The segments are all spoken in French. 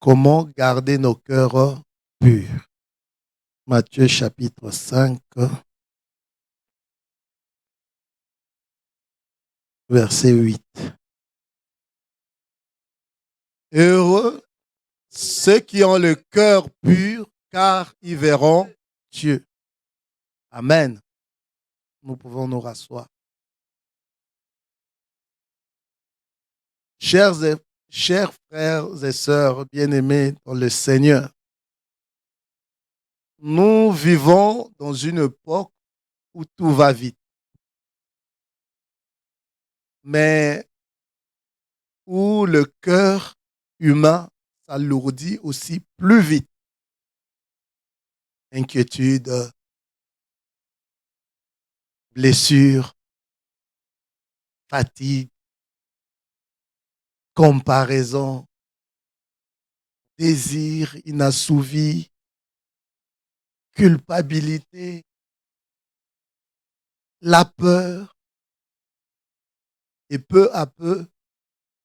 Comment garder nos cœurs purs? Matthieu chapitre 5, verset 8. Heureux ceux qui ont le cœur pur, car ils verront Dieu. Amen. Nous pouvons nous rasseoir. Chers frères et sœurs bien-aimés dans le Seigneur, nous vivons dans une époque où tout va vite, mais où le cœur humain s'alourdit aussi plus vite. Inquiétude, blessure, fatigue, comparaison, désir inassouvi, culpabilité, la peur, et peu à peu,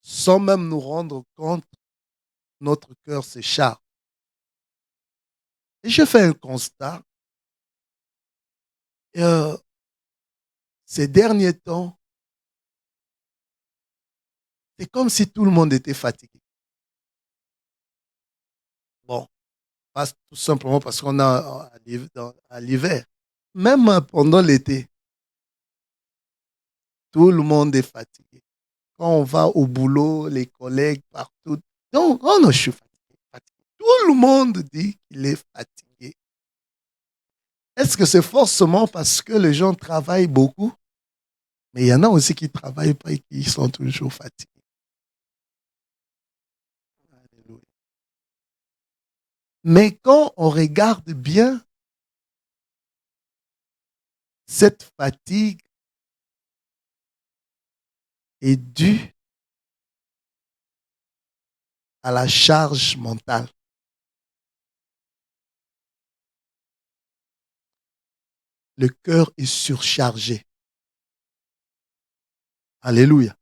sans même nous rendre compte, notre cœur s'échappe. Et je fais un constat. Ces derniers temps, c'est comme si tout le monde était fatigué. Bon, pas tout simplement parce qu'on a à l'hiver. Même pendant l'été, tout le monde est fatigué. Quand on va au boulot, les collègues partout. Donc, oh non, je suis fatigué, fatigué. Tout le monde dit qu'il est fatigué. Est-ce que c'est forcément parce que les gens travaillent beaucoup? Mais il y en a aussi qui ne travaillent pas et qui sont toujours fatigués. Alléluia. Mais quand on regarde bien, cette fatigue est due à la charge mentale. Le cœur est surchargé. Alléluia.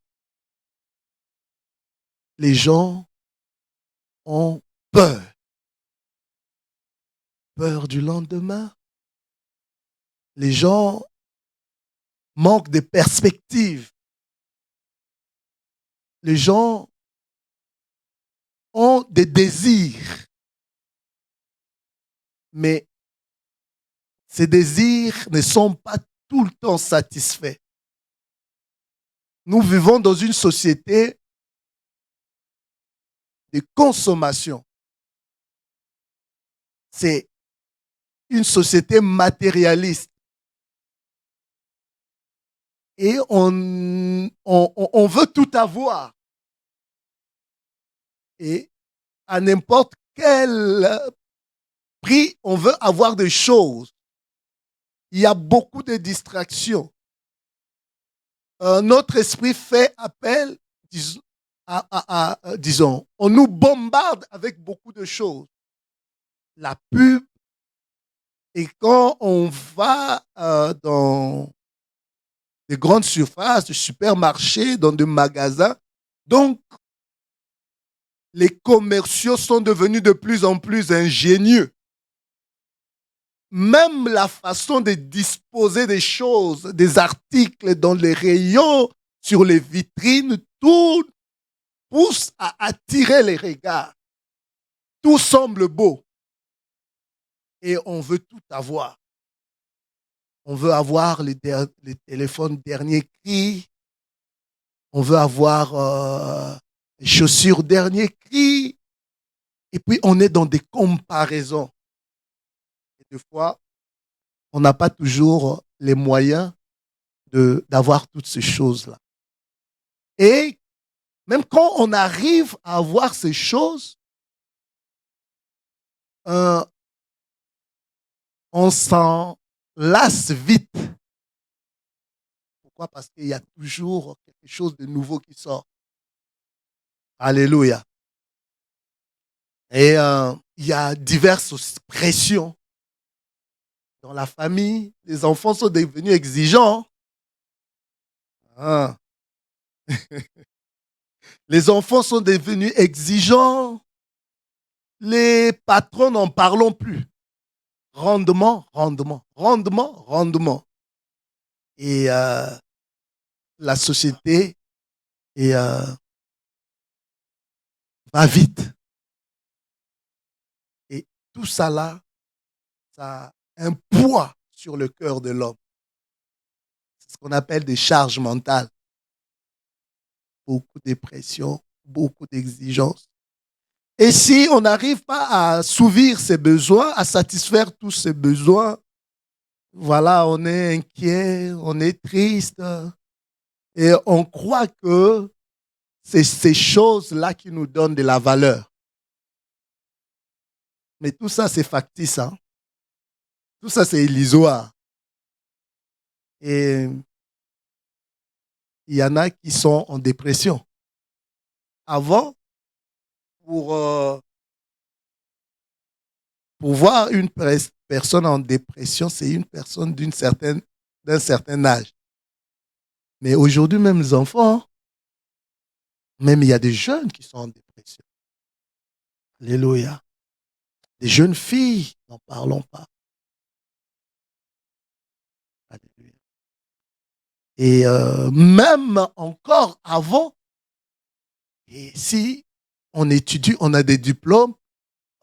Les gens ont peur. Peur du lendemain. Les gens manquent de perspectives. Les gens ont des désirs. Mais ces désirs ne sont pas tout le temps satisfaits. Nous vivons dans une société de consommation. C'est une société matérialiste. Et on veut tout avoir. Et à n'importe quel prix, on veut avoir des choses. Il y a beaucoup de distractions. Notre esprit fait appel, disons, on nous bombarde avec beaucoup de choses. La pub, et quand on va dans des grandes surfaces, des supermarchés, dans des magasins, donc les commerciaux sont devenus de plus en plus ingénieux. Même la façon de disposer des choses, des articles dans les rayons, sur les vitrines, tout pousse à attirer les regards. Tout semble beau. Et on veut tout avoir. On veut avoir les téléphones dernier cri. On veut avoir les chaussures dernier cri. Et puis, on est dans des comparaisons. Et des fois, on n'a pas toujours les moyens d'avoir toutes ces choses-là. Et même quand on arrive à avoir ces choses, on s'en lasse vite. Pourquoi? Parce qu'il y a toujours quelque chose de nouveau qui sort. Alléluia. Et il y a diverses pressions. Dans la famille, les enfants sont devenus exigeants. Ah. Les enfants sont devenus exigeants. les patrons n'en parlons plus. Rendement, rendement, rendement, rendement. Et la société va vite. Et tout ça là, ça a un poids sur le cœur de l'homme. C'est ce qu'on appelle des charges mentales. Beaucoup de pression, beaucoup d'exigences. Et si on n'arrive pas à assouvir ses besoins, à satisfaire tous ses besoins, voilà, on est inquiet, on est triste. Et on croit que c'est ces choses-là qui nous donnent de la valeur. Mais tout ça, c'est factice. Hein? Tout ça, c'est illusoire. Et il y en a qui sont en dépression. Avant, pour voir une personne en dépression, c'est une personne d'un certain âge. Mais aujourd'hui, même les enfants, même il y a des jeunes qui sont en dépression. Alléluia. Des jeunes filles, n'en parlons pas. Alléluia. Et même encore avant, et si on étudie, on a des diplômes,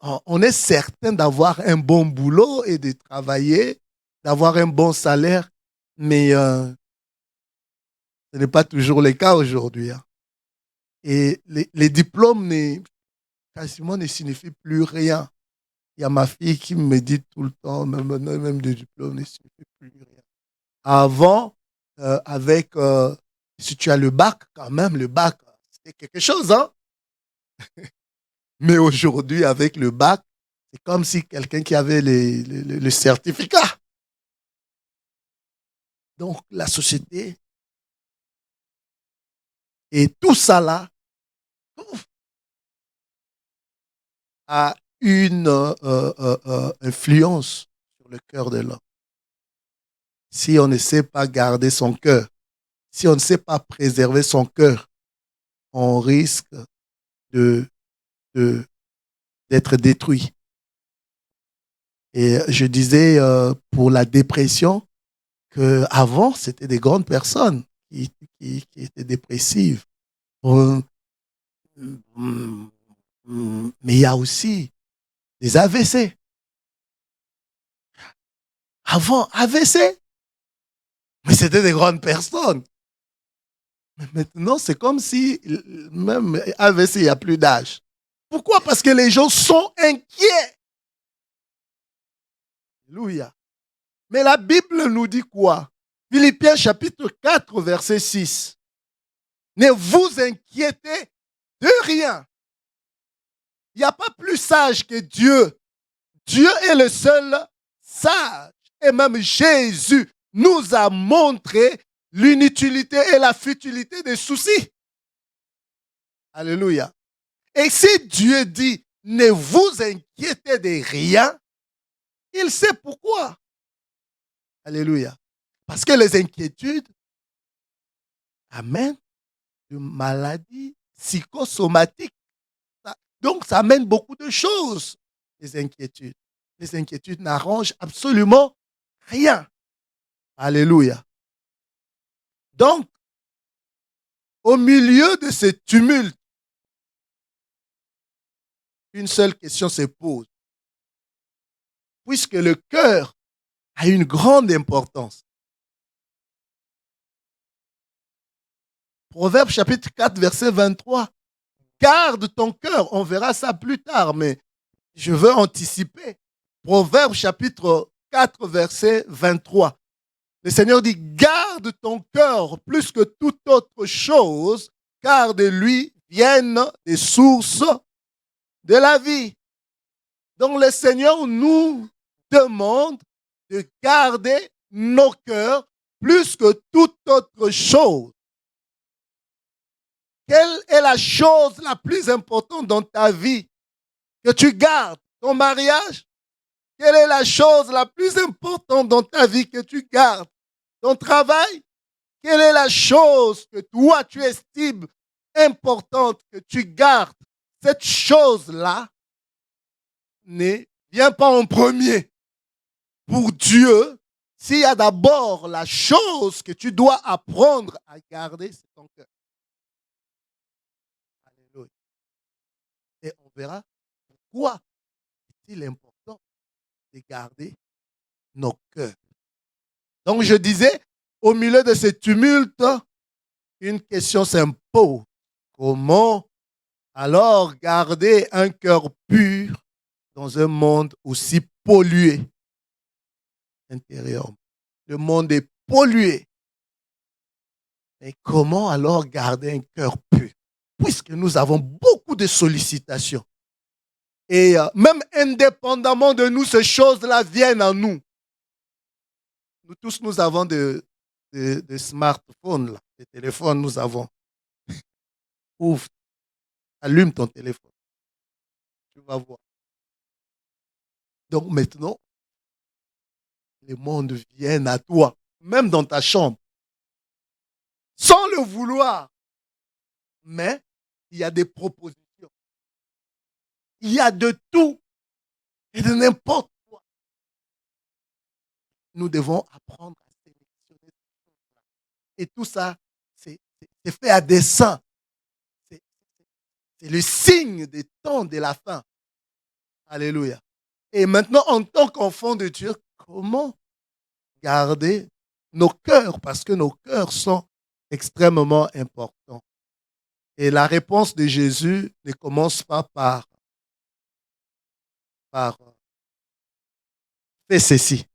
on est certain d'avoir un bon boulot et de travailler, d'avoir un bon salaire, mais ce n'est pas toujours le cas aujourd'hui. Hein. Et les diplômes quasiment ne signifient plus rien. Il y a ma fille qui me dit tout le temps, même des diplômes ne signifient plus rien. Avant, si tu as le bac, quand même, le bac, c'était quelque chose. Hein? Mais aujourd'hui, avec le bac, c'est comme si quelqu'un qui avait le certificat. Donc, la société et tout ça là a une influence sur le cœur de l'homme. Si on ne sait pas garder son cœur, si on ne sait pas préserver son cœur, on risque d'être détruit. Et je disais pour la dépression qu'avant, c'était des grandes personnes qui étaient dépressives. Mais il y a aussi des AVC. Avant, AVC, mais c'était des grandes personnes. Mais maintenant, c'est comme si, même AVC, il n'y a plus d'âge. Pourquoi? Parce que les gens sont inquiets. Alléluia. Mais la Bible nous dit quoi? Philippiens chapitre 4, verset 6. Ne vous inquiétez de rien. Il n'y a pas plus sage que Dieu. Dieu est le seul sage. Et même Jésus nous a montré l'inutilité et la futilité des soucis. Alléluia. Et si Dieu dit, ne vous inquiétez de rien, il sait pourquoi. Alléluia. Parce que les inquiétudes amènent de maladies psychosomatiques. Donc, ça amène beaucoup de choses, les inquiétudes. Les inquiétudes n'arrangent absolument rien. Alléluia. Donc, au milieu de ce tumulte, une seule question se pose. Puisque le cœur a une grande importance. Proverbe chapitre 4, verset 23. Garde ton cœur. On verra ça plus tard, mais je veux anticiper. Proverbe chapitre 4, verset 23. Le Seigneur dit, garde ton cœur plus que toute autre chose, car de lui viennent des sources de la vie. Donc le Seigneur nous demande de garder nos cœurs plus que toute autre chose. Quelle est la chose la plus importante dans ta vie que tu gardes? Ton mariage? Quelle est la chose la plus importante dans ta vie que tu gardes? Ton travail? Quelle est la chose que toi tu estimes importante que tu gardes? Cette chose-là ne vient pas en premier. Pour Dieu, s'il y a d'abord la chose que tu dois apprendre à garder, c'est ton cœur. Alléluia. Et on verra pourquoi est-il important de garder nos cœurs. Donc je disais, au milieu de ce tumulte, une question s'impose. Comment alors garder un cœur pur dans un monde aussi pollué intérieurement? Le monde est pollué. Mais comment alors garder un cœur pur? Puisque nous avons beaucoup de sollicitations. Et même indépendamment de nous, ces choses-là viennent à nous. Nous tous, nous avons des smartphones, là, des téléphones, nous avons. Ouvre, allume ton téléphone. Tu vas voir. Donc maintenant, les mondes viennent à toi, même dans ta chambre, sans le vouloir. Mais il y a des propositions. Il y a de tout et de n'importe quoi. Nous devons apprendre à sélectionner. Et tout ça, c'est fait à dessein. C'est le signe des temps de la fin. Alléluia. Et maintenant, en tant qu'enfant de Dieu, comment garder nos cœurs? Parce que nos cœurs sont extrêmement importants. Et la réponse de Jésus ne commence pas par fais ceci.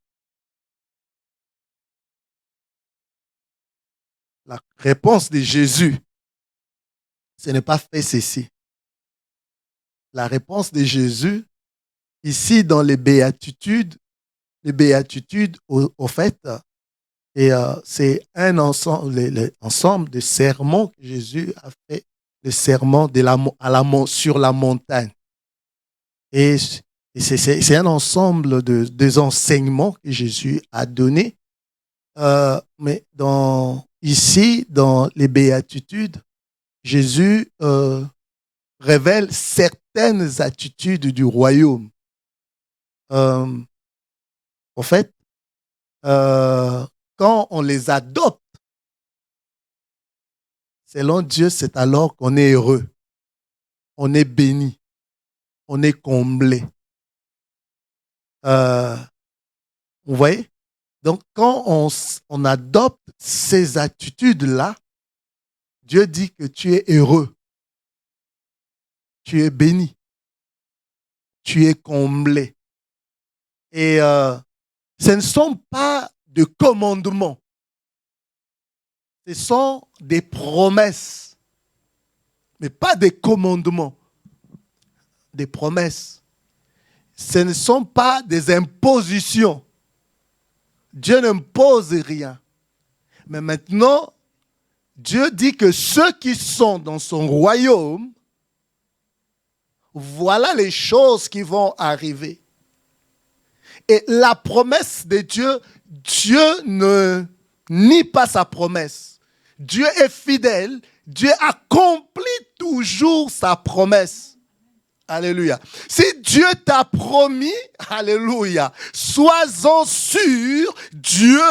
La réponse de Jésus, ce n'est pas fais ceci. La réponse de Jésus, ici dans les béatitudes, au fait, et c'est un ensemble, l'ensemble de sermons que Jésus a fait, le sermon sur la montagne. Et c'est un ensemble des enseignements que Jésus a donnés. Mais ici, dans les béatitudes, Jésus révèle certaines attitudes du royaume. En fait, quand on les adopte, selon Dieu, c'est alors qu'on est heureux, on est béni, on est comblé. Vous voyez? Donc, quand on adopte ces attitudes-là, Dieu dit que tu es heureux, tu es béni, tu es comblé. Et ce ne sont pas de commandements, ce sont des promesses, mais pas des commandements, des promesses. Ce ne sont pas des impositions. Dieu n'impose rien. Mais maintenant, Dieu dit que ceux qui sont dans son royaume, voilà les choses qui vont arriver. Et la promesse de Dieu, Dieu ne nie pas sa promesse. Dieu est fidèle. Dieu accomplit toujours sa promesse. Alléluia. Si Dieu t'a promis, alléluia, sois-en sûr, Dieu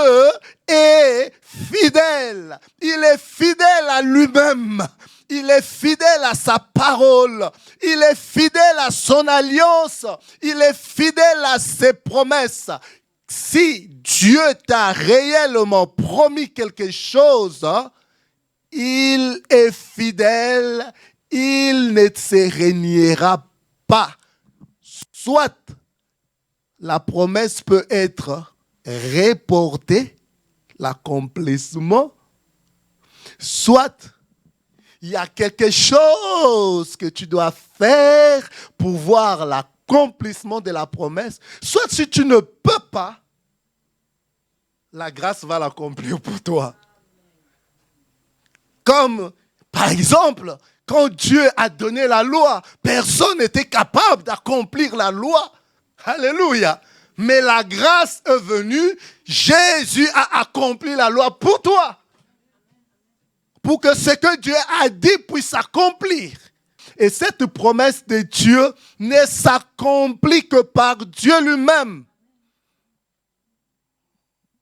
est fidèle. Il est fidèle à lui-même. Il est fidèle à sa parole. Il est fidèle à son alliance. Il est fidèle à ses promesses. Si Dieu t'a réellement promis quelque chose, il est fidèle. Il ne se reniera pas. Soit la promesse peut être reportée, l'accomplissement, soit il y a quelque chose que tu dois faire pour voir l'accomplissement de la promesse. Soit si tu ne peux pas, la grâce va l'accomplir pour toi. Comme, par exemple, quand Dieu a donné la loi, personne n'était capable d'accomplir la loi. Alléluia. Mais la grâce est venue, Jésus a accompli la loi pour toi. Pour que ce que Dieu a dit puisse s'accomplir. Et cette promesse de Dieu ne s'accomplit que par Dieu lui-même.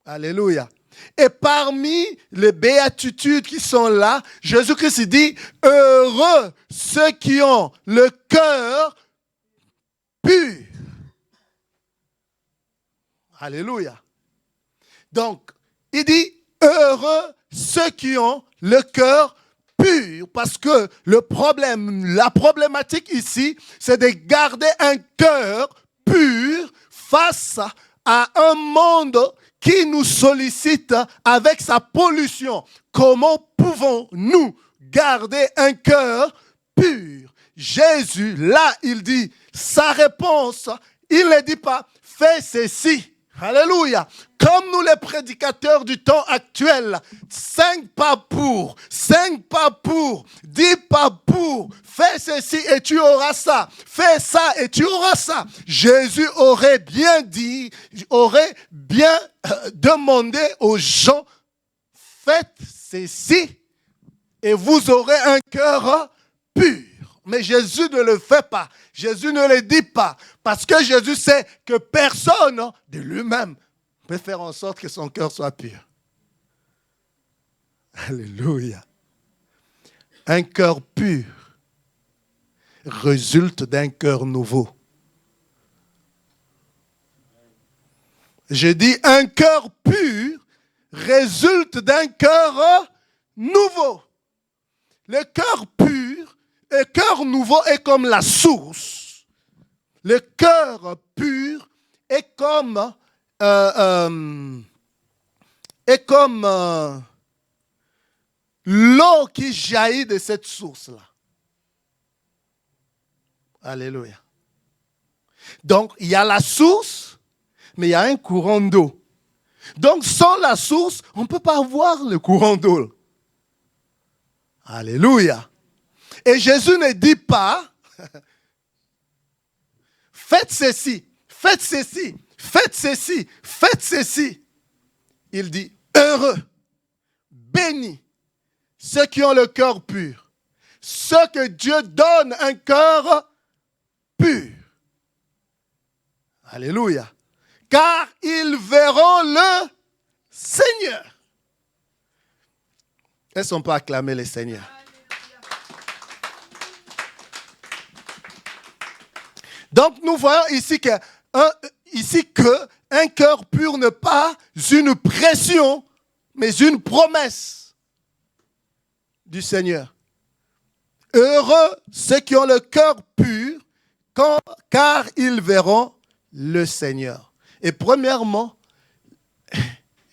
Alléluia. Et parmi les béatitudes qui sont là, Jésus-Christ dit, heureux ceux qui ont le cœur pur. Alléluia. Donc, il dit, heureux ceux qui ont le cœur pur. Parce que la problématique ici, c'est de garder un cœur pur face à un monde qui nous sollicite avec sa pollution. Comment pouvons-nous garder un cœur pur? Jésus, là, il dit sa réponse. Il ne dit pas, fais ceci. Alléluia. Comme nous les prédicateurs du temps actuel, 5 pas pour, 5 pas pour, 10 pas pour, fais ceci et tu auras ça, fais ça et tu auras ça. Jésus aurait bien dit, aurait bien demandé aux gens, faites ceci et vous aurez un cœur pur. Mais Jésus ne le fait pas. Jésus ne le dit pas. Parce que Jésus sait que personne de lui-même peut faire en sorte que son cœur soit pur. Alléluia. Un cœur pur résulte d'un cœur nouveau. Je dis un cœur pur résulte d'un cœur nouveau. Le cœur pur, le cœur nouveau est comme la source. Le cœur pur est comme l'eau qui jaillit de cette source-là. Alléluia. Donc, il y a la source, mais il y a un courant d'eau. Donc, sans la source, on ne peut pas avoir le courant d'eau. Alléluia. Et Jésus ne dit pas, faites ceci, faites ceci, faites ceci, faites ceci. Il dit, heureux, bénis, ceux qui ont le cœur pur, ceux que Dieu donne un cœur pur. Alléluia. Car ils verront le Seigneur. Est-ce qu'on peut acclamer le Seigneur? Donc, nous voyons ici qu'un cœur pur n'est pas une pression, mais une promesse du Seigneur. Heureux ceux qui ont le cœur pur, car ils verront le Seigneur. Et premièrement,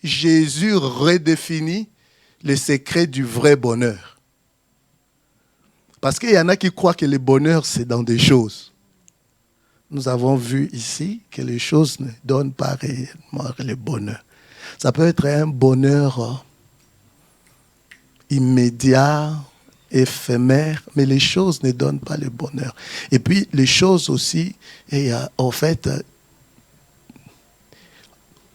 Jésus redéfinit le secret du vrai bonheur. Parce qu'il y en a qui croient que le bonheur, c'est dans des choses. Nous avons vu ici que les choses ne donnent pas réellement le bonheur. Ça peut être un bonheur immédiat, éphémère, mais les choses ne donnent pas le bonheur. Et puis, les choses aussi, en fait,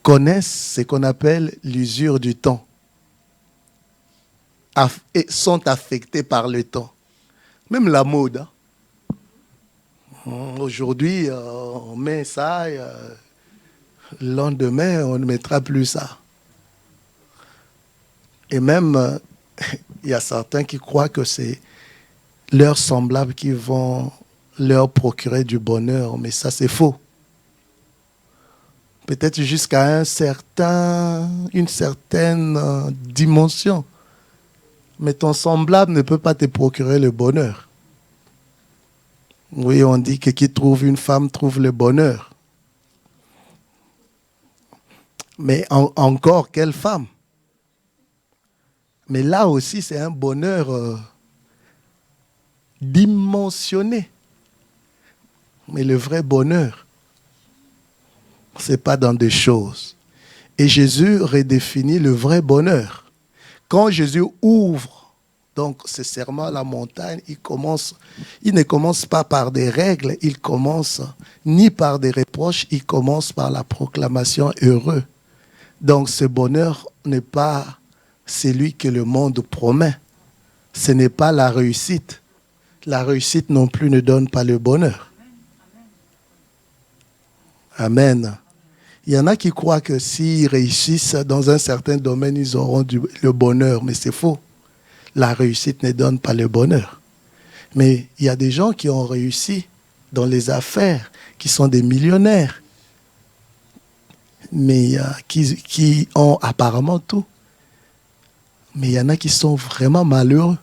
connaissent ce qu'on appelle l'usure du temps. Et sont affectées par le temps. Même la mode, hein. Aujourd'hui, on met ça, le lendemain, on ne mettra plus ça. Et même, il y a certains qui croient que c'est leurs semblables qui vont leur procurer du bonheur, mais ça, c'est faux. Peut-être jusqu'à une certaine dimension. Mais ton semblable ne peut pas te procurer le bonheur. Oui, on dit que qui trouve une femme trouve le bonheur. Mais encore, quelle femme? Mais là aussi, c'est un bonheur dimensionné. Mais le vrai bonheur, ce n'est pas dans des choses. Et Jésus redéfinit le vrai bonheur. Quand Jésus ouvre donc ce serment à la montagne, il ne commence pas par des règles, il commence ni par des reproches, il commence par la proclamation heureux. Donc ce bonheur n'est pas celui que le monde promet. Ce n'est pas la réussite. la réussite non plus ne donne pas le bonheur. Amen. Il y en a qui croient que s'ils réussissent dans un certain domaine, ils auront le bonheur, mais c'est faux. La réussite ne donne pas le bonheur. Mais il y a des gens qui ont réussi dans les affaires, qui sont des millionnaires, mais qui ont apparemment tout. Mais il y en a qui sont vraiment malheureux,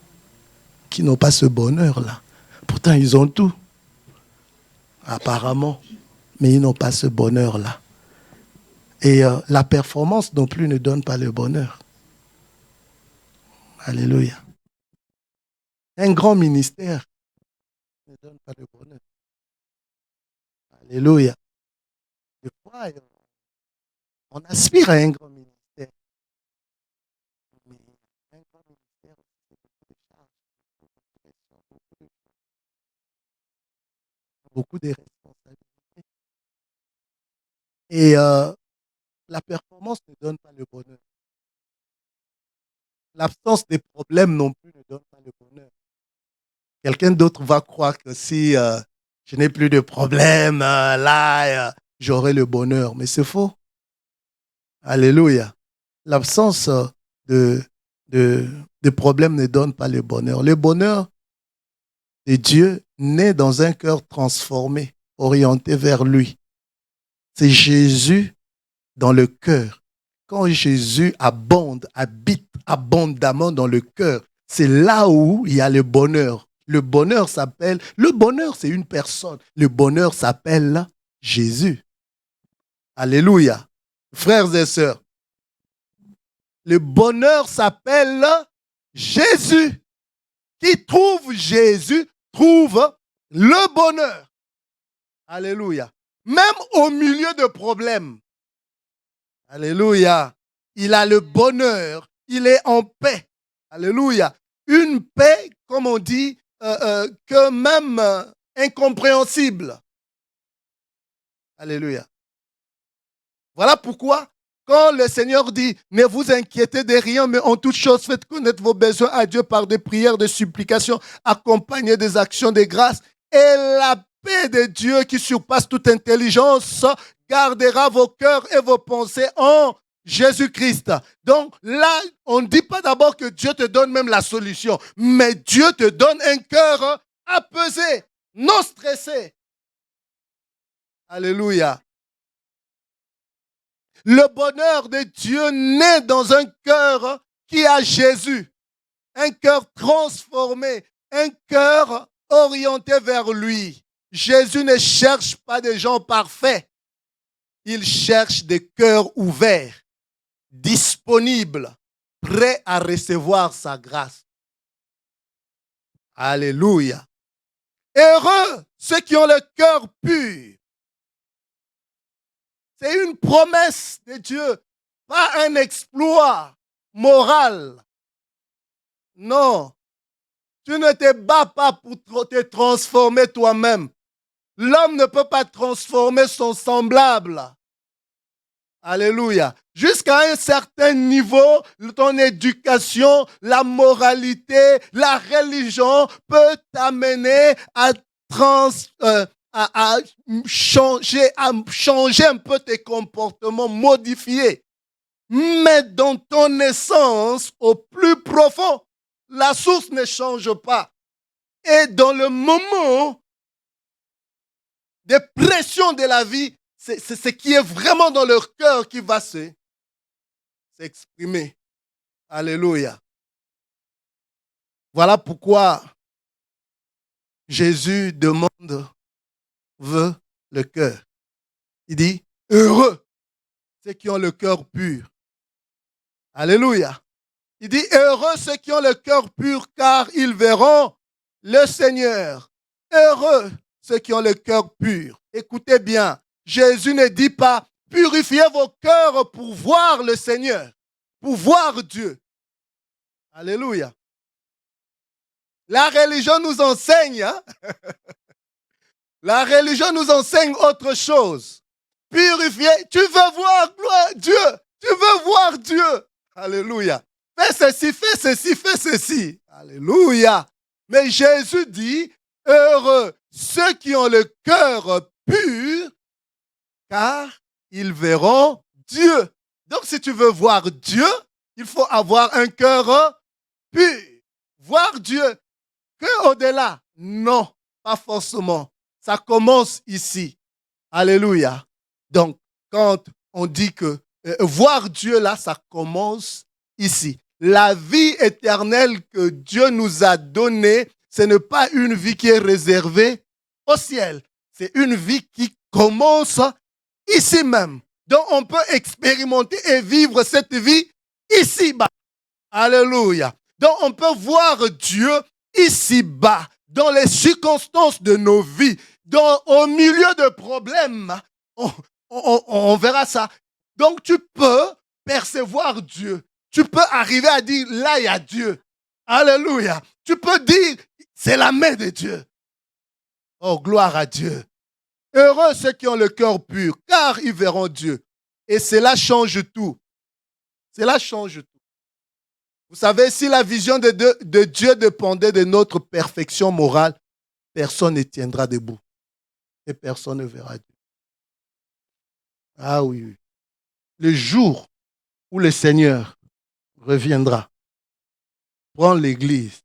qui n'ont pas ce bonheur-là. Pourtant, ils ont tout, apparemment, mais ils n'ont pas ce bonheur-là. Et la performance non plus ne donne pas le bonheur. Alléluia. Un grand ministère ne donne pas le bonheur. Alléluia. Des fois, on aspire à un grand ministère. Mais un grand ministère, c'est beaucoup de charges, beaucoup de responsabilités. Et la performance ne donne pas le bonheur. L'absence des problèmes non plus ne donne pas le bonheur. Quelqu'un d'autre va croire que si je n'ai plus de problèmes, j'aurai le bonheur. Mais c'est faux. Alléluia. L'absence de problèmes ne donne pas le bonheur. Le bonheur de Dieu naît dans un cœur transformé, orienté vers lui. C'est Jésus dans le cœur. Quand Jésus habite abondamment dans le cœur, c'est là où il y a le bonheur. Le bonheur, c'est une personne. Le bonheur s'appelle Jésus. Alléluia. Frères et sœurs, le bonheur s'appelle Jésus. Qui trouve Jésus trouve le bonheur. Alléluia. Même au milieu de problèmes. Alléluia. Il a le bonheur. Il est en paix. Alléluia. Une paix, comme on dit, que même incompréhensible. Alléluia. Voilà pourquoi, quand le Seigneur dit, ne vous inquiétez de rien, mais en toute chose, faites connaître vos besoins à Dieu par des prières, des supplications, accompagnées des actions de grâce, et la paix de Dieu qui surpasse toute intelligence gardera vos cœurs et vos pensées en Jésus-Christ. Donc là, on ne dit pas d'abord que Dieu te donne même la solution, mais Dieu te donne un cœur apaisé, non stressé. Alléluia. Le bonheur de Dieu naît dans un cœur qui a Jésus, un cœur transformé, un cœur orienté vers lui. Jésus ne cherche pas des gens parfaits, il cherche des cœurs ouverts, disponibles, prêts à recevoir sa grâce. Alléluia. Heureux ceux qui ont le cœur pur. C'est une promesse de Dieu, pas un exploit moral. Non, tu ne te bats pas pour te transformer toi-même. L'homme ne peut pas transformer son semblable. Alléluia. Jusqu'à un certain niveau, ton éducation, la moralité, la religion peut t'amener à changer un peu tes comportements, modifier. Mais dans ton essence, au plus profond, la source ne change pas. Et dans le moment des pressions de la vie, c'est ce qui est vraiment dans leur cœur qui va s'exprimer. Alléluia. Voilà pourquoi Jésus veut le cœur. Il dit, heureux ceux qui ont le cœur pur. Alléluia. Il dit, heureux ceux qui ont le cœur pur, car ils verront le Seigneur. Heureux ceux qui ont le cœur pur. Écoutez bien, Jésus ne dit pas, purifiez vos cœurs pour voir le Seigneur, pour voir Dieu. Alléluia. La religion nous enseigne, la religion nous enseigne autre chose. Purifier, tu veux voir Dieu, tu veux voir Dieu. Alléluia. Fais ceci, fais ceci, fais ceci. Alléluia. Mais Jésus dit, heureux ceux qui ont le cœur pur, car ils verront Dieu. Donc si tu veux voir Dieu, il faut avoir un cœur pur. Voir Dieu, que au-delà? Non, pas forcément. Ça commence ici. Alléluia. Donc, quand on dit que voir Dieu là, ça commence ici. La vie éternelle que Dieu nous a donnée, ce n'est pas une vie qui est réservée au ciel. C'est une vie qui commence ici même. Donc, on peut expérimenter et vivre cette vie ici-bas. Alléluia. Donc, on peut voir Dieu ici-bas, dans les circonstances de nos vies, au milieu de problèmes. On verra ça. Donc, tu peux percevoir Dieu. Tu peux arriver à dire, là, il y a Dieu. Alléluia. Tu peux dire, c'est la main de Dieu. Oh, gloire à Dieu. Heureux ceux qui ont le cœur pur, car ils verront Dieu. Et cela change tout. Cela change tout. Vous savez, si la vision de Dieu dépendait de notre perfection morale, personne ne tiendra debout. Et personne ne verra Dieu. Ah oui, oui. Le jour où le Seigneur reviendra, prend l'Église,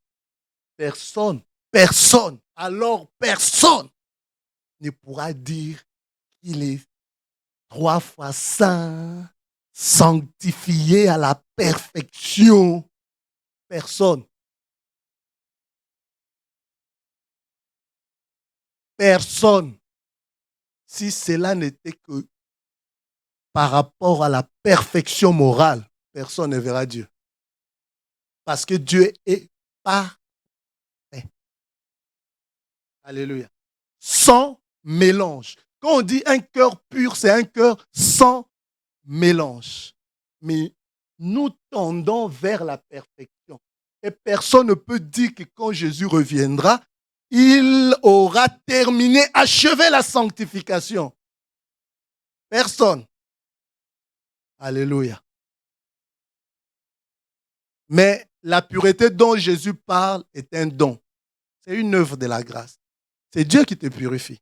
personne ne pourra dire qu'il est 3 fois saint, sanctifié à la perfection. Personne. Personne. Si cela n'était que par rapport à la perfection morale, personne ne verra Dieu. Parce que Dieu est parfait. Alléluia. Sans mélange. Quand on dit un cœur pur, c'est un cœur sans mélange. Mais nous tendons vers la perfection. Et personne ne peut dire que quand Jésus reviendra, il aura terminé, achevé la sanctification. Personne. Alléluia. Mais la pureté dont Jésus parle est un don. C'est une œuvre de la grâce. C'est Dieu qui te purifie.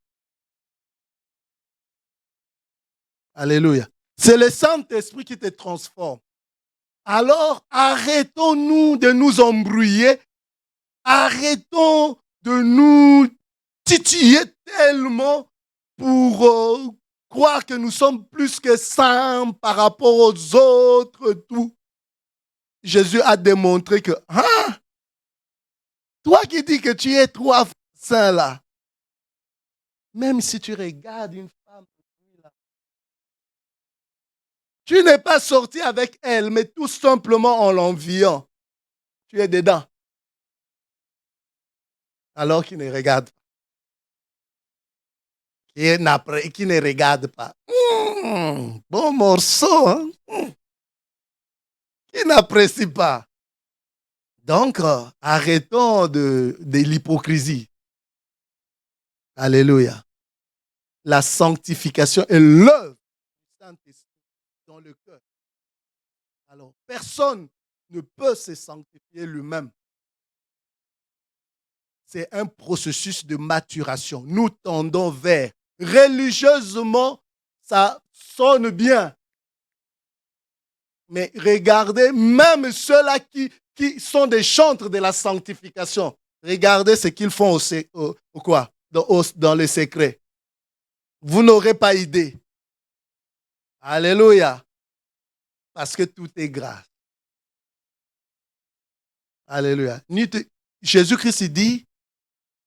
Alléluia. C'est le Saint-Esprit qui te transforme. Alors, arrêtons-nous de nous embrouiller. Arrêtons de nous titiller tellement pour croire que nous sommes plus que saints par rapport aux autres. Tout. Jésus a démontré que, toi qui dis que tu es 3 saint là, même si tu regardes une femme, tu n'es pas sorti avec elle, mais tout simplement en l'enviant. Tu es dedans. Alors qu'il ne regarde pas. Qui ne regarde pas. Bon morceau, hein? Qui n'apprécie pas. Donc, arrêtons de l'hypocrisie. Alléluia. La sanctification est l'œuvre du Saint-Esprit dans le cœur. Alors, personne ne peut se sanctifier lui-même. C'est un processus de maturation. Nous tendons vers. Religieusement, ça sonne bien. Mais regardez, même ceux-là qui sont des chantres de la sanctification, regardez ce qu'ils font dans le secret. Vous n'aurez pas idée. Alléluia. Parce que tout est grâce. Alléluia. Jésus-Christ dit,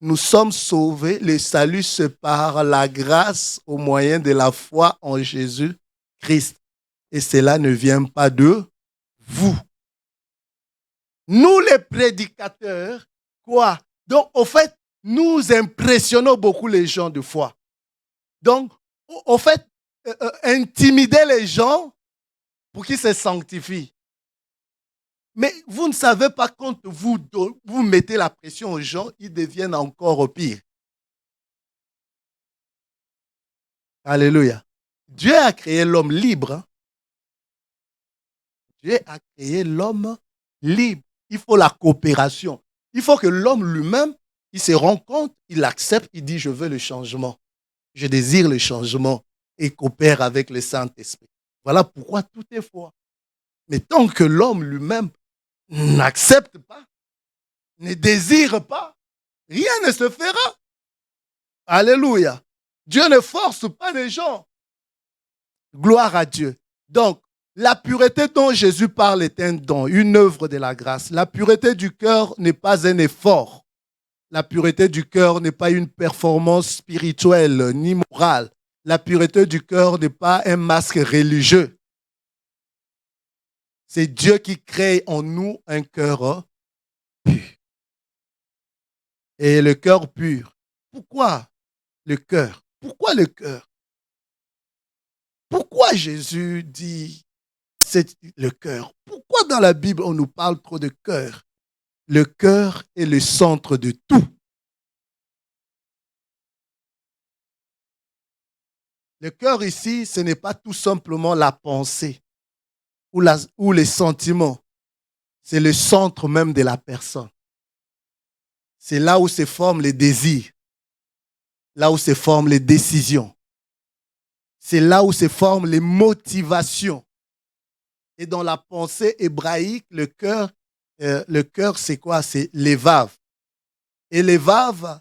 nous sommes sauvés, le salut se par la grâce au moyen de la foi en Jésus-Christ. Et cela ne vient pas de vous. Nous les prédicateurs, quoi? Donc, au fait, nous impressionnons beaucoup les gens de foi. Donc, au fait, intimider les gens pour qu'ils se sanctifient. Mais vous ne savez pas, quand vous mettez la pression aux gens, ils deviennent encore pire. Alléluia. Dieu a créé l'homme libre. Dieu a créé l'homme libre. Il faut la coopération. Il faut que l'homme lui-même, il se rend compte, il accepte, il dit, je veux le changement. Je désire le changement et coopère avec le Saint-Esprit. Voilà pourquoi tout est foi. Mais tant que l'homme lui-même n'accepte pas, ne désire pas, rien ne se fera. Alléluia. Dieu ne force pas les gens. Gloire à Dieu. Donc, la pureté dont Jésus parle est un don, une œuvre de la grâce. La pureté du cœur n'est pas un effort. La pureté du cœur n'est pas une performance spirituelle ni morale. La pureté du cœur n'est pas un masque religieux. C'est Dieu qui crée en nous un cœur pur. Et le cœur pur. Pourquoi le cœur? Pourquoi le cœur? Pourquoi Jésus dit c'est le cœur? Pourquoi dans la Bible on nous parle trop de cœur? Le cœur est le centre de tout. Le cœur ici, ce n'est pas tout simplement la pensée ou les sentiments. C'est le centre même de la personne. C'est là où se forment les désirs, là où se forment les décisions. C'est là où se forment les motivations. Et dans la pensée hébraïque, le cœur, c'est quoi? C'est l'évave. Et l'évave,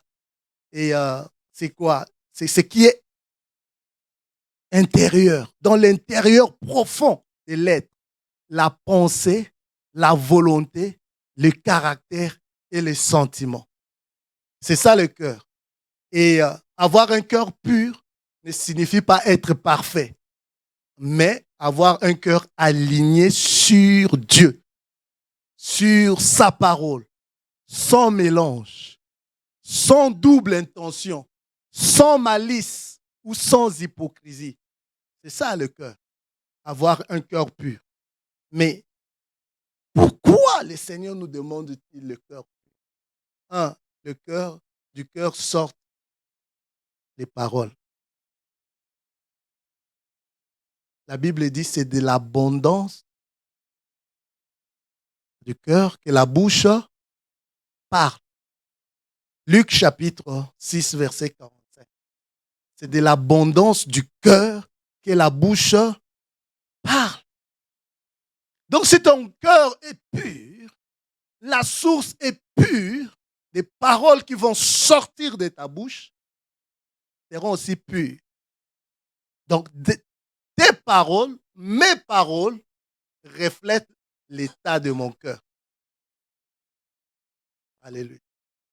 c'est quoi? C'est ce qui est intérieur, dans l'intérieur profond de l'être. La pensée, la volonté, le caractère et les sentiments. C'est ça le cœur. Et avoir un cœur pur ne signifie pas être parfait, mais avoir un cœur aligné sur Dieu, sur sa parole, sans mélange, sans double intention, sans malice ou sans hypocrisie. C'est ça le cœur, avoir un cœur pur. Mais pourquoi le Seigneur nous demande-t-il le cœur pur? Du cœur sortent les paroles. La Bible dit que c'est de l'abondance du cœur que la bouche parle. Luc chapitre 6, verset 45. C'est de l'abondance du cœur que la bouche parle. Donc si ton cœur est pur, la source est pure, les paroles qui vont sortir de ta bouche seront aussi pures. Donc tes paroles, mes paroles, reflètent l'état de mon cœur. Alléluia.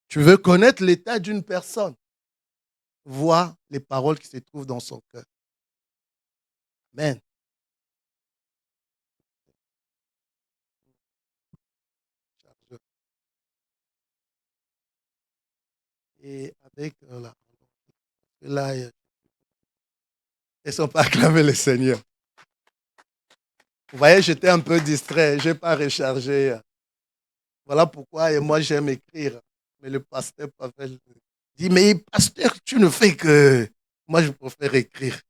Tu veux connaître l'état d'une personne? Vois les paroles qui se trouvent dans son cœur. Amen. Et avec là, ils ne sont pas acclamés le Seigneur. Vous voyez, j'étais un peu distrait, je n'ai pas rechargé. Voilà pourquoi et moi j'aime écrire. Mais le pasteur Pavel dit, mais pasteur, tu ne fais que... Moi je préfère écrire.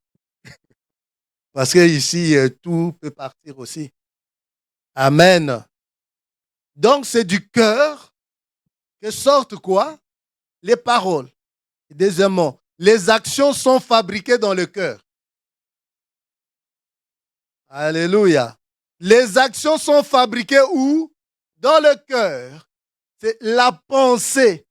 Parce que ici, tout peut partir aussi. Amen. Donc c'est du cœur que sortent quoi? Les paroles. Et deuxièmement, les actions sont fabriquées dans le cœur. Alléluia. Les actions sont fabriquées où? Dans le cœur. C'est la pensée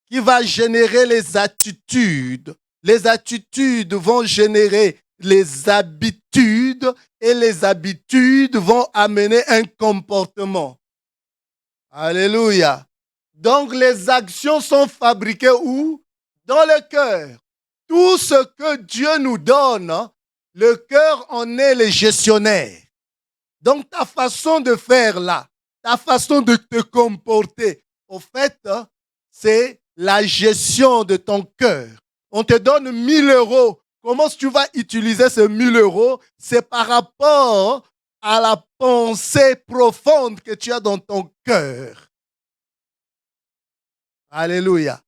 qui va générer les attitudes. Les attitudes vont générer les habitudes et les habitudes vont amener un comportement. Alléluia. Donc les actions sont fabriquées où? Dans le cœur. Tout ce que Dieu nous donne, le cœur en est le gestionnaire. Donc ta façon de faire là, ta façon de te comporter, au fait, c'est la gestion de ton cœur. On te donne 1000 euros. Comment tu vas utiliser ces 1000 euros? C'est par rapport à la pensée profonde que tu as dans ton cœur. Alléluia.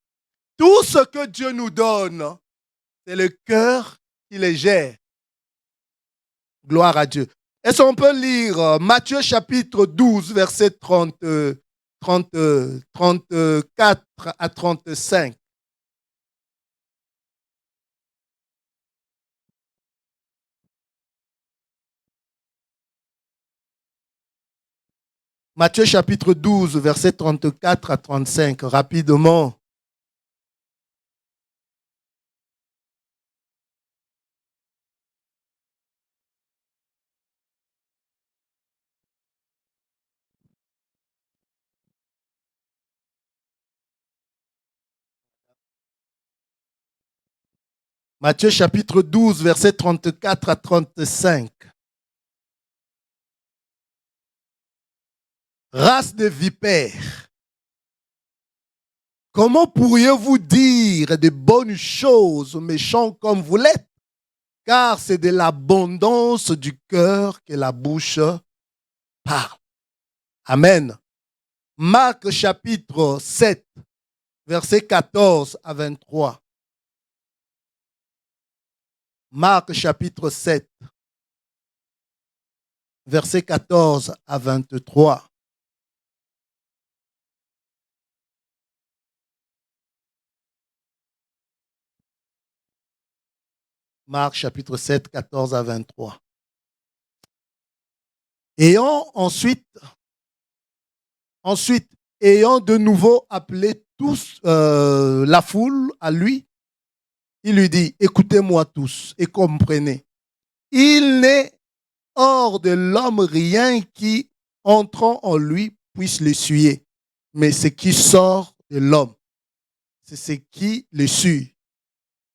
Tout ce que Dieu nous donne, c'est le cœur qui les gère. Gloire à Dieu. Est-ce qu'on peut lire Matthieu chapitre 12, verset 33 34 à 35. Matthieu chapitre 12, verset 34 à 35, rapidement. Matthieu chapitre 12, verset 34 à 35. Race de vipères, comment pourriez-vous dire de bonnes choses aux méchants comme vous l'êtes? Car c'est de l'abondance du cœur que la bouche parle. Amen. Marc chapitre 7, verset 14 à 23. Marc chapitre 7, verset 14 à 23. Marc chapitre 7, 14 à 23. Ayant ayant de nouveau appelé tous la foule à lui, il lui dit, écoutez-moi tous et comprenez. Il n'est hors de l'homme rien qui, entrant en lui, puisse l'essuyer. Mais ce qui sort de l'homme, c'est ce qui l'essuie.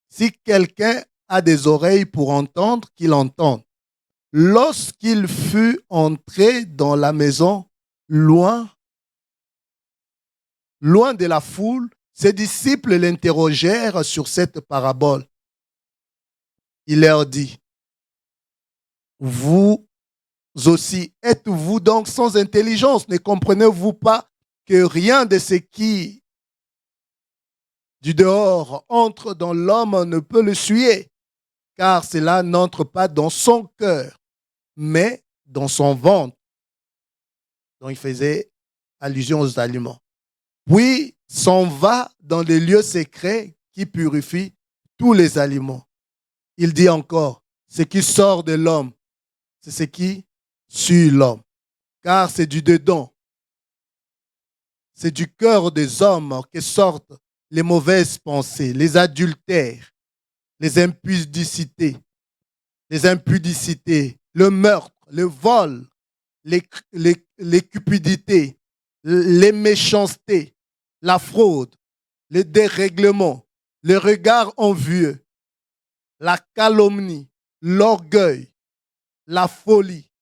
Si quelqu'un a des oreilles pour entendre, qu'il entende. Lorsqu'il fut entré dans la maison, loin de la foule, ses disciples l'interrogèrent sur cette parabole. Il leur dit, vous aussi, êtes-vous donc sans intelligence? Ne comprenez-vous pas que rien de ce qui du dehors entre dans l'homme ne peut le suyer, car cela n'entre pas dans son cœur, mais dans son ventre. Donc il faisait allusion aux aliments. Puis s'en va dans les lieux secrets qui purifient tous les aliments. Il dit encore, ce qui sort de l'homme, c'est ce qui suit l'homme. Car c'est du dedans, c'est du cœur des hommes que sortent les mauvaises pensées, les adultères, les impudicités, le meurtre, le vol, les cupidités, les méchancetés, la fraude, le dérèglement, le regard envieux, la calomnie, l'orgueil, la folie.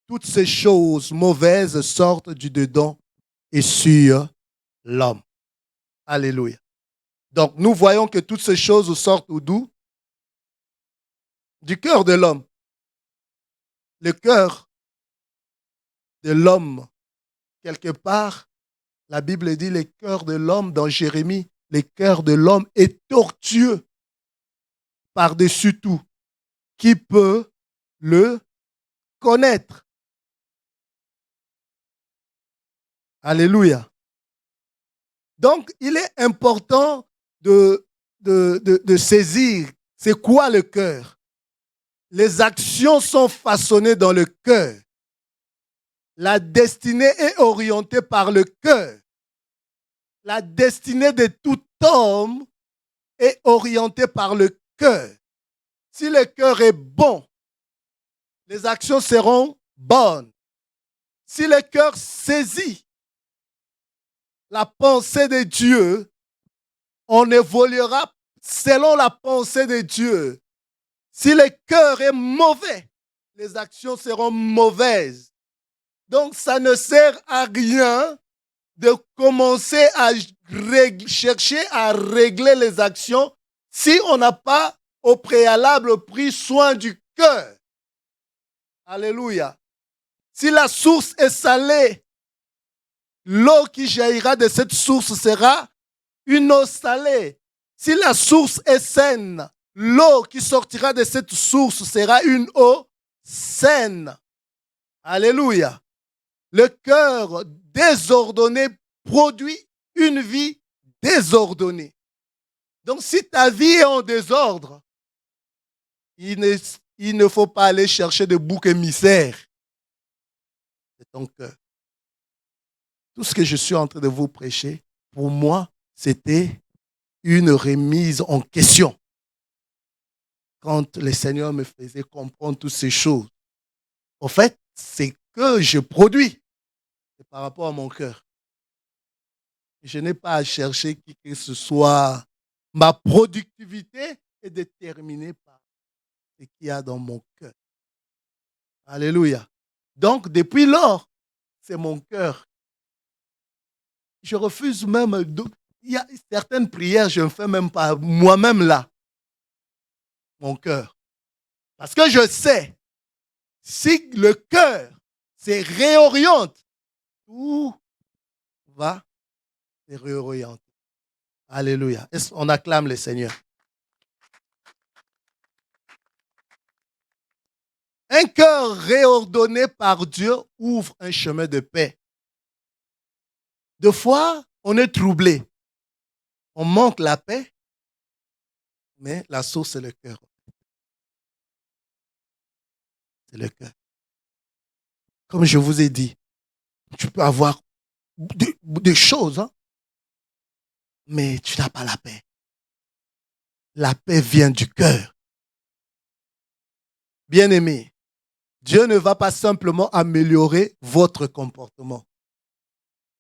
Toutes ces choses mauvaises sortent du dedans et sur l'homme. Alléluia. Donc nous voyons que toutes ces choses sortent d'où? Du cœur de l'homme. Le cœur de l'homme, quelque part, la Bible dit le cœur de l'homme dans Jérémie, le cœur de l'homme est tortueux par-dessus tout. Qui peut le connaître? Alléluia. Donc, il est important de saisir c'est quoi le cœur. Les actions sont façonnées dans le cœur. La destinée est orientée par le cœur. La destinée de tout homme est orientée par le cœur. Si le cœur est bon, les actions seront bonnes. Si le cœur saisit la pensée de Dieu, on évoluera selon la pensée de Dieu. Si le cœur est mauvais, les actions seront mauvaises. Donc, ça ne sert à rien de commencer à chercher à régler les actions si on n'a pas au préalable pris soin du cœur. Alléluia. Si la source est salée, l'eau qui jaillira de cette source sera une eau salée. Si la source est saine, l'eau qui sortira de cette source sera une eau saine. Alléluia. Le cœur désordonné produit une vie désordonnée. Donc, si ta vie est en désordre, il ne faut pas aller chercher de boucs émissaires. C'est ton cœur. Tout ce que je suis en train de vous prêcher, pour moi, c'était une remise en question. Quand le Seigneur me faisait comprendre toutes ces choses, en fait, c'est que je produis. C'est par rapport à mon cœur. Je n'ai pas à chercher qui que ce soit. Ma productivité est déterminée par ce qu'il y a dans mon cœur. Alléluia. Donc, depuis lors, c'est mon cœur. Je refuse même. Il y a certaines prières, je ne fais même pas moi-même là. Mon cœur. Parce que je sais, si le cœur se réoriente, tout va se réorienter. Alléluia. On acclame le Seigneur. Un cœur réordonné par Dieu ouvre un chemin de paix. Des fois, on est troublé. On manque la paix, mais la source, c'est le cœur. C'est le cœur. Comme je vous ai dit, tu peux avoir des choses, hein, mais tu n'as pas la paix. La paix vient du cœur. Bien-aimé, Dieu ne va pas simplement améliorer votre comportement.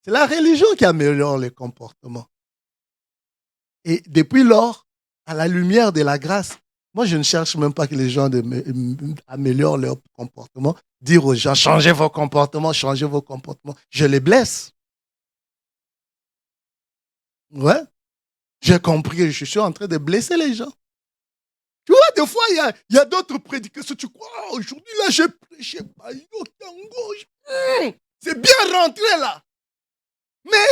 C'est la religion qui améliore le comportement. Et depuis lors, à la lumière de la grâce, moi je ne cherche même pas que les gens améliorent leur comportement. Dire aux gens, changez vos comportements, changez vos comportements. Je les blesse. Ouais. J'ai compris, je suis en train de blesser les gens. Tu vois, des fois, il y a d'autres prédications. Tu crois, aujourd'hui, là, j'ai prêché. C'est bien rentré, là. Mais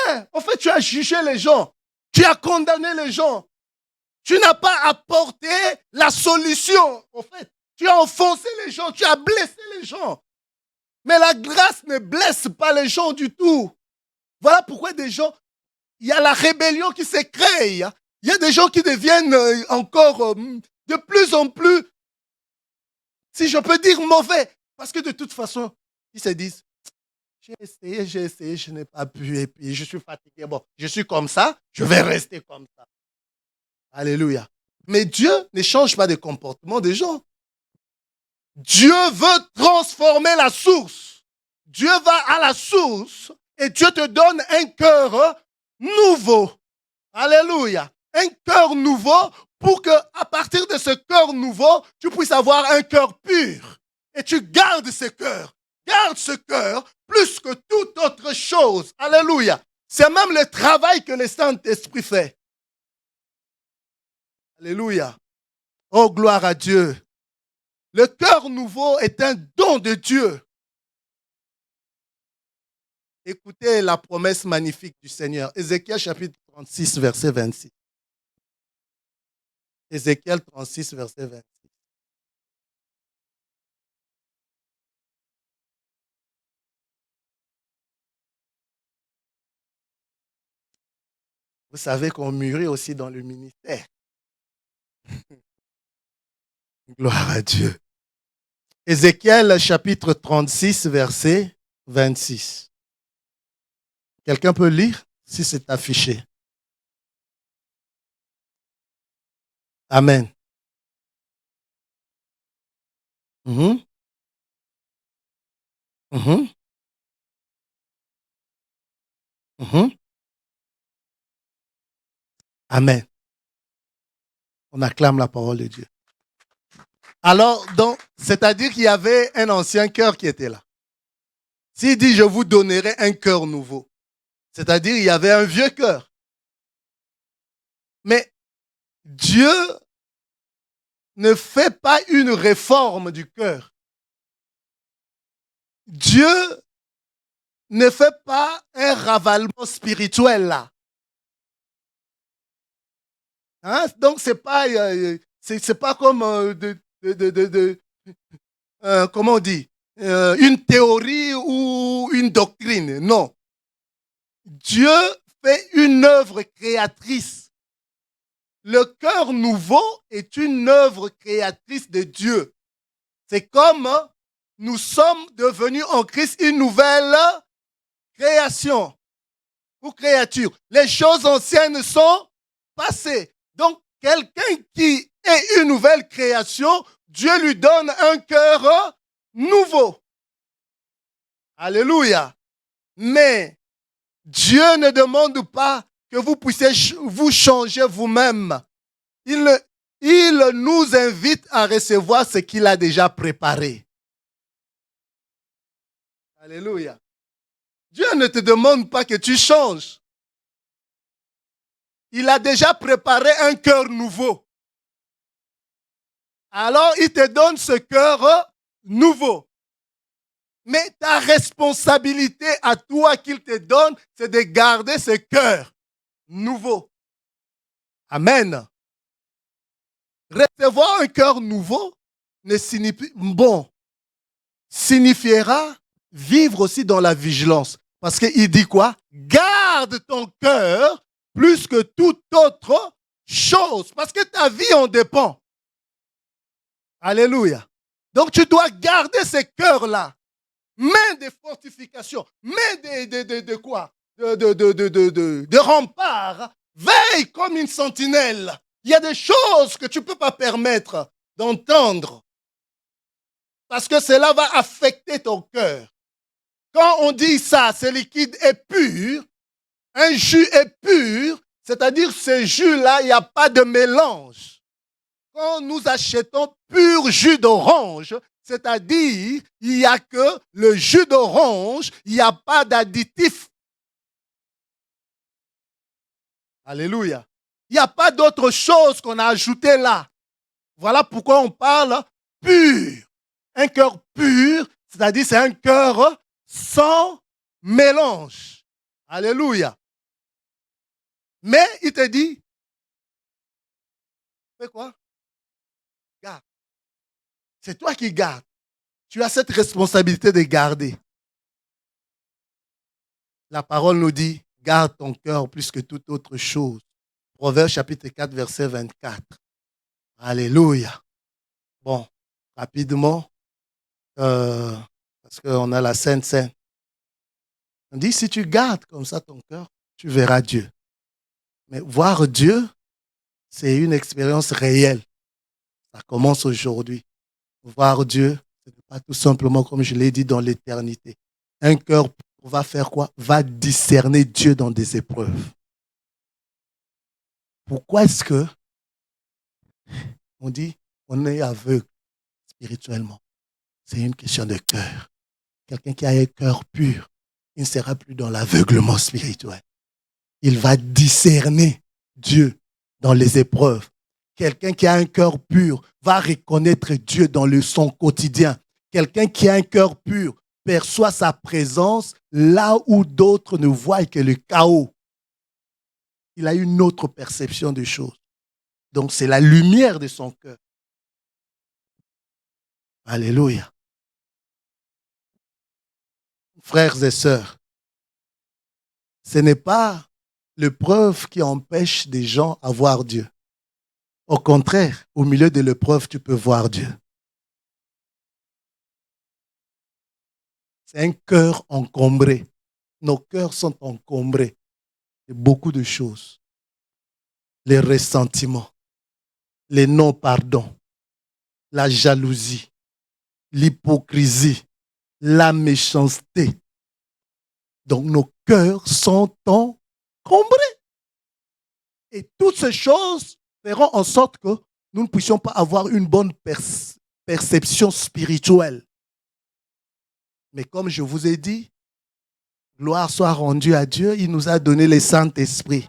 rien. En fait, tu as jugé les gens. Tu as condamné les gens. Tu n'as pas apporté la solution. En fait, tu as enfoncé les gens. Tu as blessé les gens. Mais la grâce ne blesse pas les gens du tout. Voilà pourquoi des gens, il y a la rébellion qui se crée. Il y a des gens qui deviennent encore de plus en plus, si je peux dire, mauvais. Parce que de toute façon, ils se disent, j'ai essayé, je n'ai pas pu, et puis je suis fatigué. Bon, je suis comme ça, je vais rester comme ça. Alléluia. Mais Dieu ne change pas de comportement des gens. Dieu veut transformer la source. Dieu va à la source et Dieu te donne un cœur nouveau. Alléluia. Un cœur nouveau pour que, à partir de ce cœur nouveau, tu puisses avoir un cœur pur. Et tu gardes ce cœur. Garde ce cœur plus que toute autre chose. Alléluia. C'est même le travail que le Saint-Esprit fait. Alléluia. Oh, gloire à Dieu. Le cœur nouveau est un don de Dieu. Écoutez la promesse magnifique du Seigneur. Ézéchiel chapitre 36, verset 26. Ézéchiel 36, verset 26. Vous savez qu'on mûrit aussi dans le ministère. Gloire à Dieu. Ézéchiel chapitre 36, verset 26. Quelqu'un peut lire si c'est affiché. Amen. Mhm. Mhm. Mhm. Amen. On acclame la parole de Dieu. Alors, donc, c'est-à-dire qu'il y avait un ancien cœur qui était là. S'il dit, je vous donnerai un cœur nouveau, c'est-à-dire qu'il y avait un vieux cœur. Mais Dieu ne fait pas une réforme du cœur. Dieu ne fait pas un ravalement spirituel là. Hein? Donc, c'est pas comme comment on dit, une théorie ou une doctrine. Non. Dieu fait une œuvre créatrice. Le cœur nouveau est une œuvre créatrice de Dieu. C'est comme nous sommes devenus en Christ une nouvelle création ou créature. Les choses anciennes sont passées. Donc, quelqu'un qui est une nouvelle création, Dieu lui donne un cœur nouveau. Alléluia. Mais Dieu ne demande pas que vous puissiez vous changer vous-même. Il nous invite à recevoir ce qu'il a déjà préparé. Alléluia. Dieu ne te demande pas que tu changes. Il a déjà préparé un cœur nouveau. Alors, il te donne ce cœur nouveau. Mais ta responsabilité à toi qu'il te donne, c'est de garder ce cœur nouveau. Amen. Recevoir un cœur nouveau ne signifiera vivre aussi dans la vigilance. Parce qu'il dit quoi? Garde ton cœur plus que toute autre chose. Parce que ta vie en dépend. Alléluia. Donc tu dois garder ce cœur-là. Mets des fortifications. Mets de quoi? De remparts. Veille comme une sentinelle. Il y a des choses que tu ne peux pas permettre d'entendre. Parce que cela va affecter ton cœur. Quand on dit ça, ce liquide est pur, un jus est pur, c'est-à-dire ce jus-là, il n'y a pas de mélange. Quand nous achetons pur jus d'orange, c'est-à-dire il n'y a que le jus d'orange, il n'y a pas d'additif. Alléluia. Il n'y a pas d'autre chose qu'on a ajouté là. Voilà pourquoi on parle pur. Un cœur pur, c'est-à-dire c'est un cœur sans mélange. Alléluia. Mais il te dit, fais quoi? Garde. C'est toi qui gardes. Tu as cette responsabilité de garder. La parole nous dit, garde ton cœur plus que toute autre chose. Proverbe chapitre 4, verset 24. Alléluia. Bon, rapidement, parce qu'on a la Sainte Seine. On dit, si tu gardes comme ça ton cœur, tu verras Dieu. Mais voir Dieu, c'est une expérience réelle. Ça commence aujourd'hui. Voir Dieu, ce n'est pas tout simplement, comme je l'ai dit, dans l'éternité. Un cœur va faire quoi? Va discerner Dieu dans des épreuves. Pourquoi est-ce que on dit on est aveugle spirituellement? C'est une question de cœur. Quelqu'un qui a un cœur pur, il ne sera plus dans l'aveuglement spirituel. Il va discerner Dieu dans les épreuves. Quelqu'un qui a un cœur pur va reconnaître Dieu dans son quotidien. Quelqu'un qui a un cœur pur perçoit sa présence là où d'autres ne voient que le chaos. Il a une autre perception des choses. Donc c'est la lumière de son cœur. Alléluia. Frères et sœurs, ce n'est pas l'épreuve qui empêche des gens à voir Dieu. Au contraire, au milieu de l'épreuve, tu peux voir Dieu. C'est un cœur encombré. Nos cœurs sont encombrés de beaucoup de choses. Les ressentiments, les non-pardons, la jalousie, l'hypocrisie, la méchanceté. Donc nos cœurs sont encombrés. Et toutes ces choses feront en sorte que nous ne puissions pas avoir une bonne perception spirituelle. Mais comme je vous ai dit, gloire soit rendue à Dieu, il nous a donné le Saint-Esprit.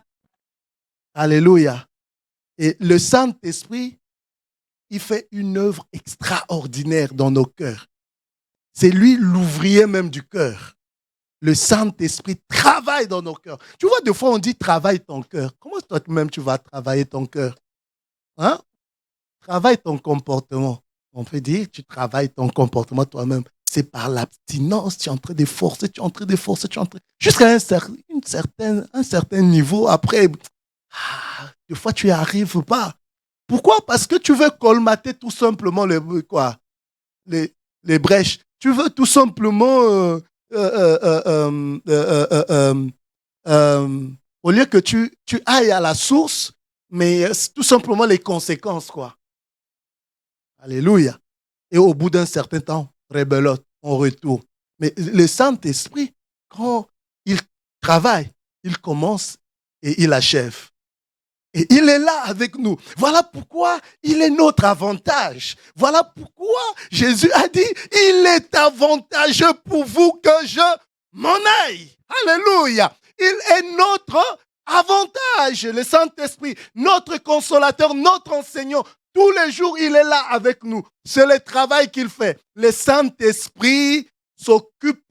Alléluia. Et le Saint-Esprit, il fait une œuvre extraordinaire dans nos cœurs. C'est lui l'ouvrier même du cœur. Le Saint-Esprit travaille dans nos cœurs. Tu vois, des fois, on dit travaille ton cœur. Comment toi-même tu vas travailler ton cœur? Hein? Travaille ton comportement. On peut dire tu travailles ton comportement toi-même. C'est par l'abstinence, tu es en train de forcer, jusqu'à une un certain niveau, après, des fois, tu n'y arrives pas. Pourquoi? Parce que tu veux colmater tout simplement les brèches. Tu veux tout simplement, au lieu que tu ailles à la source, mais tout simplement les conséquences, quoi. Alléluia. Et au bout d'un certain temps, rebelote, on retourne. Mais le Saint-Esprit, quand il travaille, il commence et il achève. Et il est là avec nous. Voilà pourquoi il est notre avantage. Voilà pourquoi Jésus a dit, il est avantageux pour vous que je m'en aille. Alléluia. Il est notre avantage, le Saint-Esprit, notre consolateur, notre enseignant. Tous les jours, il est là avec nous. C'est le travail qu'il fait. Le Saint-Esprit s'occupe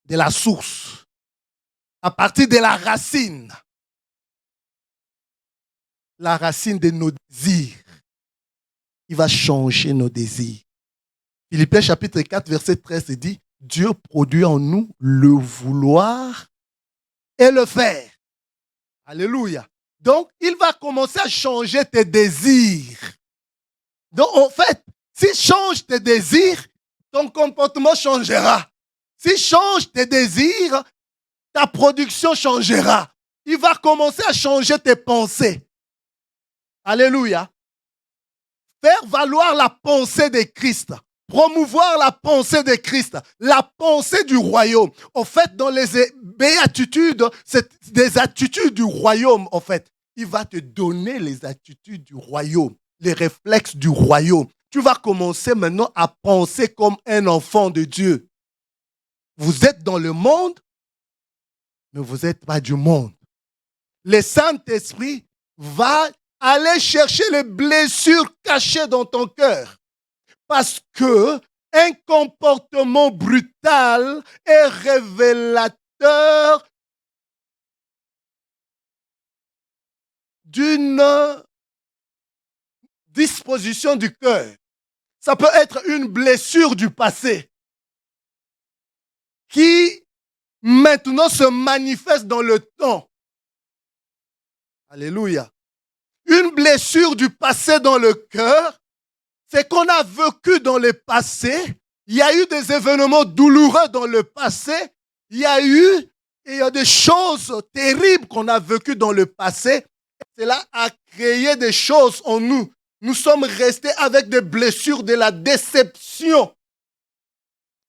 de la source, à partir de la racine de nos désirs. Il va changer nos désirs. Philippiens chapitre 4, verset 13 dit, Dieu produit en nous le vouloir et le faire. Alléluia. Donc, il va commencer à changer tes désirs. Donc, en fait, s'il change tes désirs, ton comportement changera. S'il change tes désirs, ta production changera. Il va commencer à changer tes pensées. Alléluia. Faire valoir la pensée de Christ. Promouvoir la pensée de Christ. La pensée du royaume. En fait, dans les béatitudes, c'est des attitudes du royaume, en fait. Il va te donner les attitudes du royaume, les réflexes du royaume. Tu vas commencer maintenant à penser comme un enfant de Dieu. Vous êtes dans le monde, mais vous n'êtes pas du monde. Le Saint-Esprit va aller chercher les blessures cachées dans ton cœur. Parce que un comportement brutal est révélateur d'une disposition du cœur. Ça peut être une blessure du passé qui maintenant se manifeste dans le temps. Alléluia. Une blessure du passé dans le cœur, c'est qu'on a vécu dans le passé. Il y a eu des événements douloureux dans le passé. Il y a des choses terribles qu'on a vécues dans le passé. Cela a créé des choses en nous. Nous sommes restés avec des blessures de la déception.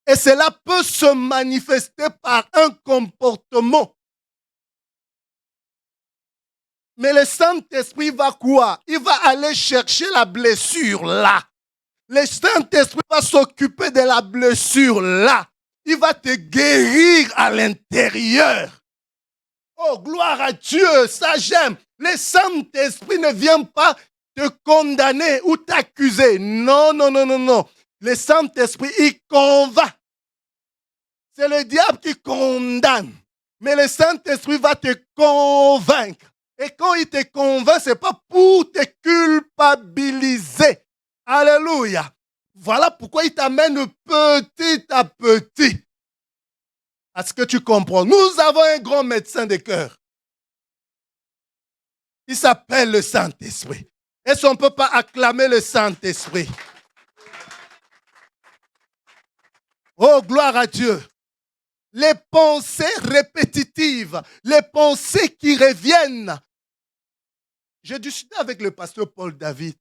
Et cela peut se manifester par un comportement. Mais le Saint-Esprit va quoi? Il va aller chercher la blessure là. Le Saint-Esprit va s'occuper de la blessure là. Il va te guérir à l'intérieur. Oh, gloire à Dieu, ça j'aime. Le Saint-Esprit ne vient pas te condamner ou t'accuser. Non, non, non, non, non. Le Saint-Esprit, il convainc. C'est le diable qui condamne. Mais le Saint-Esprit va te convaincre. Et quand il te convainc, ce n'est pas pour te culpabiliser. Alléluia. Voilà pourquoi il t'amène petit à petit. À ce que tu comprends. Nous avons un grand médecin de cœur. Il s'appelle le Saint-Esprit. Est-ce qu'on ne peut pas acclamer le Saint-Esprit? Oh, gloire à Dieu. Les pensées répétitives, les pensées qui reviennent. J'ai discuté avec le pasteur Paul David.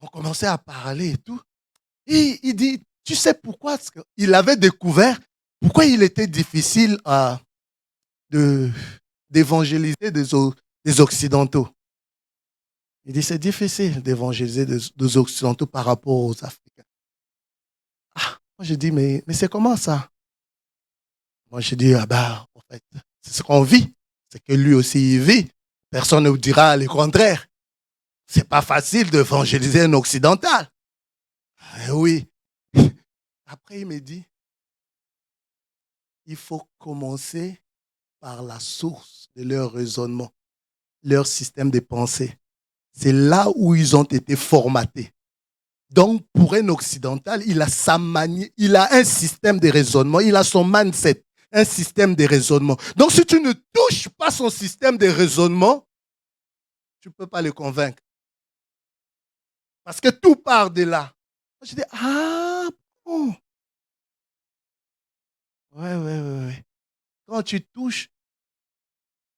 On commençait à parler et tout. Et il dit, tu sais pourquoi? Parce qu'il avait découvert pourquoi il était difficile d'évangéliser des Occidentaux. Il dit, c'est difficile d'évangéliser des Occidentaux par rapport aux Africains. Ah, moi j'ai dit, mais c'est comment ça? Moi j'ai dit, en fait, c'est ce qu'on vit. C'est que lui aussi il vit. Personne ne vous dira le contraire. C'est pas facile d'évangéliser un occidental. Oui. Après, il me dit, il faut commencer par la source de leur raisonnement, leur système de pensée. C'est là où ils ont été formatés. Donc, pour un occidental, il a sa manière, il a un système de raisonnement, il a son mindset. un système de raisonnement. Donc, si tu ne touches pas son système de raisonnement, tu ne peux pas le convaincre. Parce que tout part de là. Je dis, ah bon. Ouais. Quand tu touches,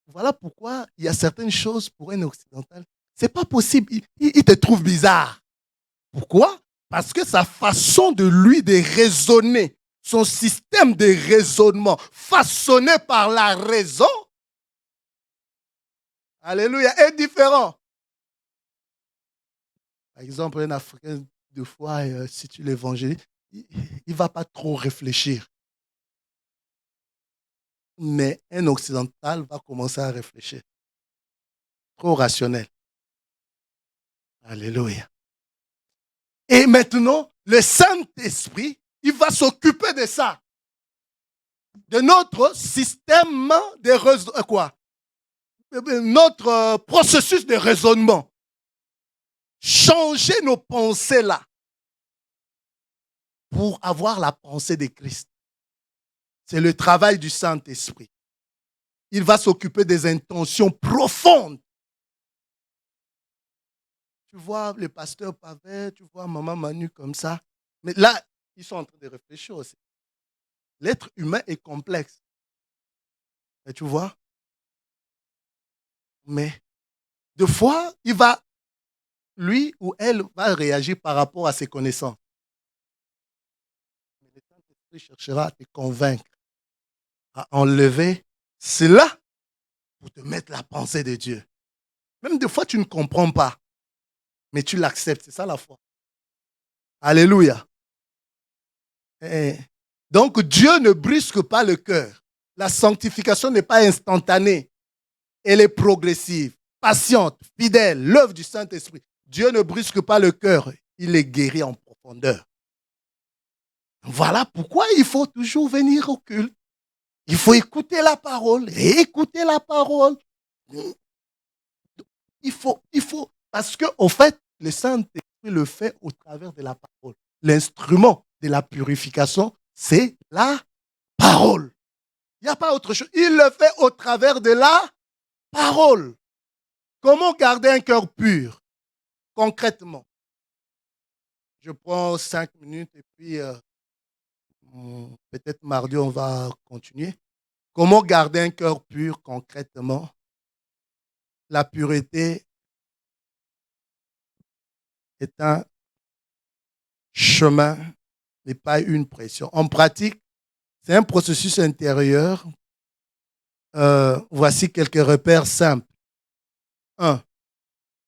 voilà pourquoi il y a certaines choses pour un occidental. C'est pas possible. Il te trouve bizarre. Pourquoi? Parce que sa façon de lui de raisonner, son système de raisonnement façonné par la raison, alléluia, est différent. Par exemple, un Africain, deux fois, si tu l'évangélises, il ne va pas trop réfléchir. Mais un occidental va commencer à réfléchir. Trop rationnel. Alléluia. Et maintenant, le Saint-Esprit, il va s'occuper de ça. De notre système de notre processus de raisonnement. Changer nos pensées là pour avoir la pensée de Christ. C'est le travail du Saint-Esprit. Il va s'occuper des intentions profondes. Tu vois le pasteur Pavel, tu vois maman Manu comme ça. Mais là, ils sont en train de réfléchir aussi. L'être humain est complexe. Et tu vois? Mais des fois, lui ou elle va réagir par rapport à ses connaissances. Mais le Saint-Esprit cherchera à te convaincre, à enlever cela pour te mettre la pensée de Dieu. Même des fois, tu ne comprends pas, mais tu l'acceptes. C'est ça la foi. Alléluia. Donc, Dieu ne brusque pas le cœur. La sanctification n'est pas instantanée. Elle est progressive, patiente, fidèle, l'œuvre du Saint-Esprit. Dieu ne brusque pas le cœur. Il est guéri en profondeur. Voilà pourquoi il faut toujours venir au culte. Il faut écouter la parole, réécouter la parole. Il faut, parce qu'en fait, le Saint-Esprit le fait au travers de la parole. L'instrument de la purification, c'est la parole. Il n'y a pas autre chose. Il le fait au travers de la parole. Comment garder un cœur pur? Concrètement. Je prends 5 minutes et puis peut-être mardi, on va continuer. Comment garder un cœur pur concrètement? La pureté est un chemin, n'est pas une pression. En pratique, c'est un processus intérieur. Voici quelques repères simples. 1.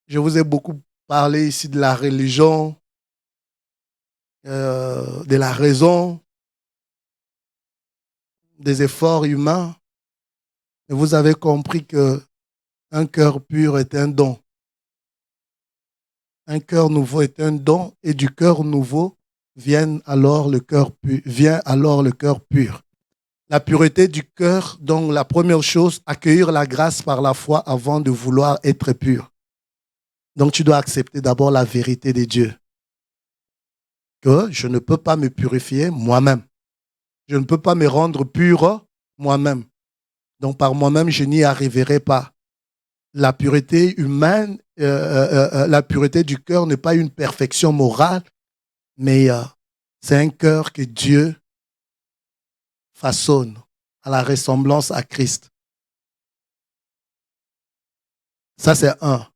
Je vous ai beaucoup parlé ici de la religion, de la raison, des efforts humains. Et vous avez compris qu'un cœur pur est un don. Un cœur nouveau est un don et du cœur nouveau vient alors le cœur pur. La pureté du cœur, donc la première chose, accueillir la grâce par la foi avant de vouloir être pur. Donc tu dois accepter d'abord la vérité de Dieu. Que je ne peux pas me purifier moi-même. Je ne peux pas me rendre pur moi-même. Donc par moi-même, je n'y arriverai pas. La pureté humaine, la pureté du cœur n'est pas une perfection morale, mais c'est un cœur que Dieu façonne à la ressemblance à Christ. Ça, c'est un.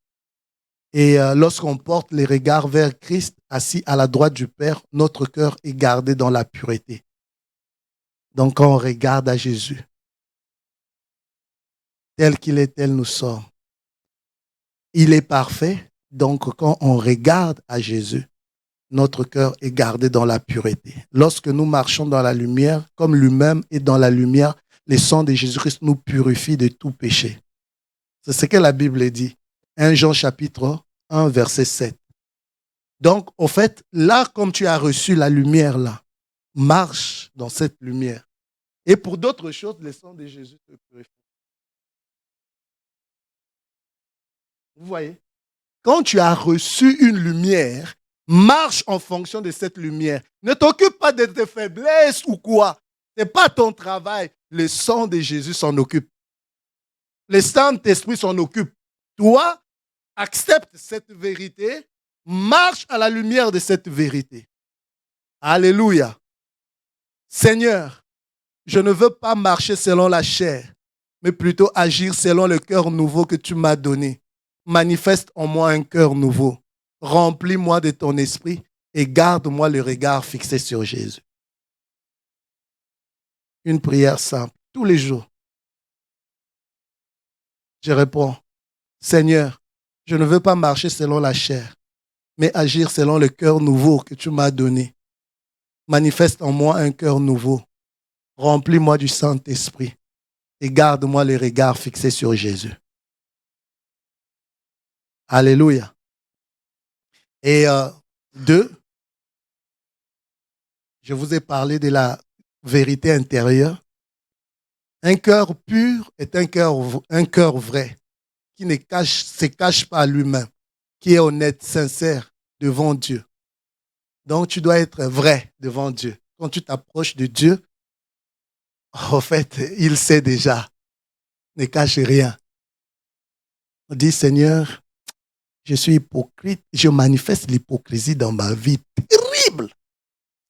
Et lorsqu'on porte les regards vers Christ, assis à la droite du Père, notre cœur est gardé dans la pureté. Donc, quand on regarde à Jésus, tel qu'il est, tel nous sommes, il est parfait. Donc, quand on regarde à Jésus, notre cœur est gardé dans la pureté. Lorsque nous marchons dans la lumière, comme lui-même est dans la lumière, le sang de Jésus-Christ nous purifie de tout péché. C'est ce que la Bible dit. 1 Jean chapitre 1, verset 7. Donc, au fait, là, comme tu as reçu la lumière, là, marche dans cette lumière. Et pour d'autres choses, le sang de Jésus te purifie. Vous voyez? Quand tu as reçu une lumière, marche en fonction de cette lumière. Ne t'occupe pas de tes faiblesses ou quoi. Ce n'est pas ton travail. Le sang de Jésus s'en occupe. Le Saint-Esprit s'en occupe. Toi, accepte cette vérité, marche à la lumière de cette vérité. Alléluia. Seigneur, je ne veux pas marcher selon la chair, mais plutôt agir selon le cœur nouveau que tu m'as donné. Manifeste en moi un cœur nouveau. Remplis-moi de ton esprit et garde-moi le regard fixé sur Jésus. Une prière simple, tous les jours. Je réponds, Seigneur, je ne veux pas marcher selon la chair, mais agir selon le cœur nouveau que tu m'as donné. Manifeste en moi un cœur nouveau. Remplis-moi du Saint-Esprit et garde-moi le regard fixé sur Jésus. Alléluia. Et deux, je vous ai parlé de la vérité intérieure. Un cœur pur est un cœur vrai, qui ne se cache pas à lui-même, qui est honnête, sincère devant Dieu. Donc, tu dois être vrai devant Dieu. Quand tu t'approches de Dieu, en fait, il sait déjà. Ne cache rien. On dit, Seigneur, je suis hypocrite. Je manifeste l'hypocrisie dans ma vie. Terrible.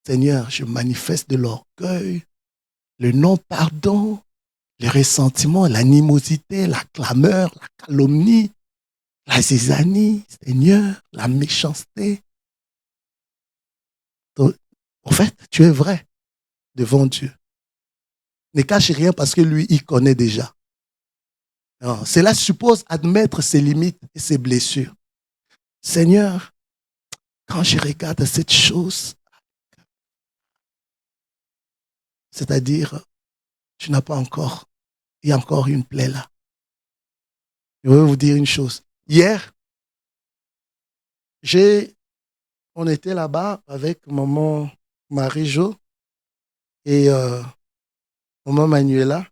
Seigneur, je manifeste de l'orgueil, le non-pardon, le ressentiment, l'animosité, la clameur, la calomnie, la zizanie, Seigneur, la méchanceté. Donc, en fait, tu es vrai devant Dieu. Ne cache rien parce que lui, il connaît déjà. Non, cela suppose admettre ses limites et ses blessures. Seigneur, quand je regarde cette chose, c'est-à-dire, tu n'as pas encore, il y a encore une plaie là. Je veux vous dire une chose. Hier, on était là-bas avec maman Marie-Jo et maman Manuela.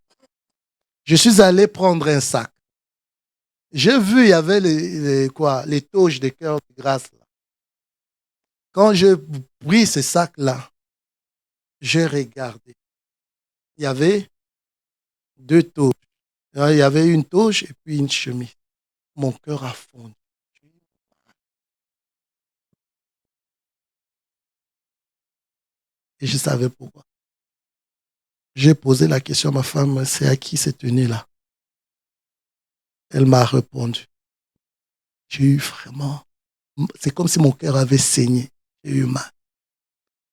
Je suis allé prendre un sac. J'ai vu, il y avait les touches de cœur de grâce là. Quand j'ai pris ce sac-là, j'ai regardé. Il y avait deux touches. Il y avait une touche et puis une chemise. Mon cœur a fondu. Et je savais pourquoi. J'ai posé la question à ma femme, c'est à qui cette tenue-là? Elle m'a répondu. J'ai eu vraiment... C'est comme si mon cœur avait saigné. J'ai eu mal.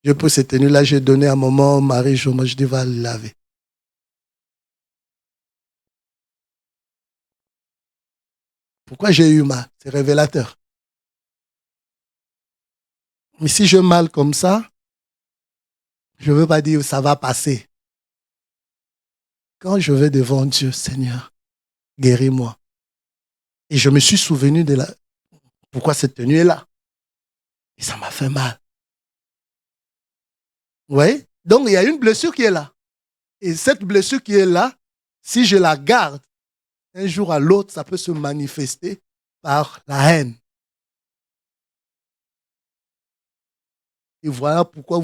J'ai pris cette tenue-là, j'ai donné à maman Marie-Jo, moi je dis, va le laver. Pourquoi j'ai eu mal? C'est révélateur. Mais si j'ai mal comme ça, je ne veux pas dire ça va passer. Quand je vais devant Dieu, Seigneur, guéris-moi. Et je me suis souvenu de pourquoi cette tenue est là. Et ça m'a fait mal. Vous voyez? Donc, il y a une blessure qui est là. Et cette blessure qui est là, si je la garde, un jour à l'autre, ça peut se manifester par la haine. Et voilà pourquoi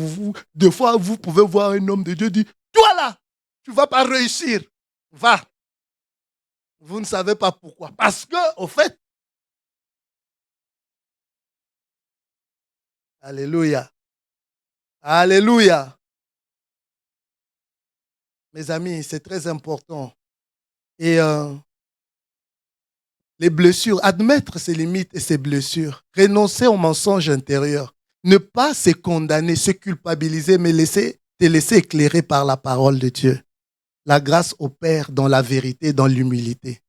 deux fois, vous pouvez voir un homme de Dieu dire, toi là, tu ne vas pas réussir. Va. Vous ne savez pas pourquoi. Parce que, au fait, alléluia. Alléluia. Mes amis, c'est très important. Et les blessures, admettre ses limites et ses blessures, renoncer au mensonge intérieur, ne pas se condamner, se culpabiliser, mais te laisser éclairer par la parole de Dieu. La grâce opère dans la vérité, dans l'humilité.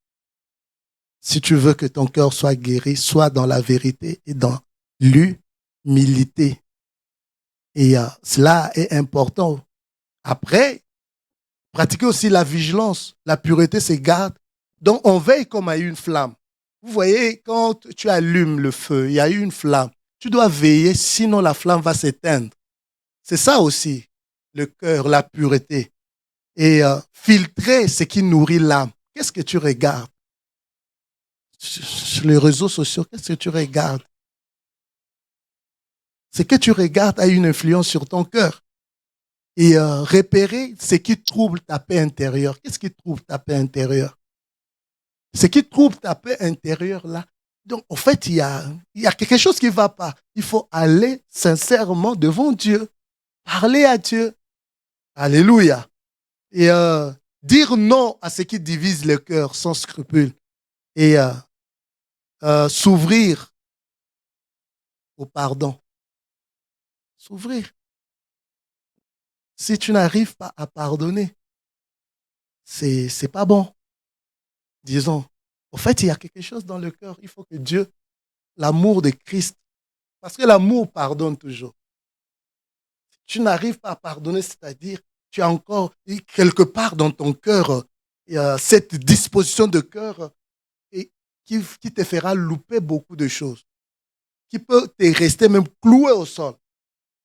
Si tu veux que ton cœur soit guéri, sois dans la vérité et dans l'humilité. Et cela est important. Après, pratiquer aussi la vigilance. La pureté se garde. Donc, on veille comme à une flamme. Vous voyez, quand tu allumes le feu, il y a eu une flamme. Tu dois veiller, sinon la flamme va s'éteindre. C'est ça aussi, le cœur, la pureté. Et filtrer ce qui nourrit l'âme. Qu'est-ce que tu regardes? Sur les réseaux sociaux, qu'est-ce que tu regardes? Ce que tu regardes a une influence sur ton cœur. et repérer ce qui trouble ta paix intérieure. Qu'est-ce qui trouble ta paix intérieure? Ce qui trouble ta paix intérieure là. Donc, en fait, il y a quelque chose qui ne va pas. Il faut aller sincèrement devant Dieu, parler à Dieu. Alléluia. Et dire non à ce qui divise le cœur sans scrupule. Et s'ouvrir au pardon. S'ouvrir. Si tu n'arrives pas à pardonner, c'est pas bon. Disons. En fait, il y a quelque chose dans le cœur. Il faut que Dieu, l'amour de Christ, parce que l'amour pardonne toujours. Si tu n'arrives pas à pardonner, c'est-à-dire, tu as encore quelque part dans ton cœur cette disposition de cœur qui te fera louper beaucoup de choses, qui peut te rester même cloué au sol.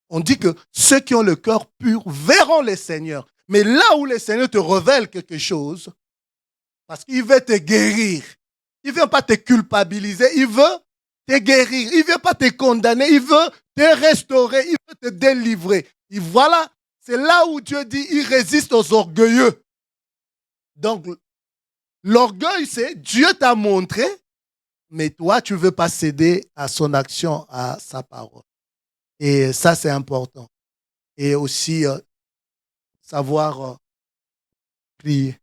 On dit que ceux qui ont le cœur pur verront le Seigneur. Mais là où le Seigneur te révèle quelque chose, parce qu'il veut te guérir, il ne veut pas te culpabiliser, il veut te guérir, il ne veut pas te condamner, il veut te restaurer, il veut te délivrer. Et voilà, c'est là où Dieu dit, il résiste aux orgueilleux. Donc, l'orgueil, c'est Dieu t'a montré, mais toi, tu ne veux pas céder à son action, à sa parole. Et ça, c'est important. Et aussi, savoir prier.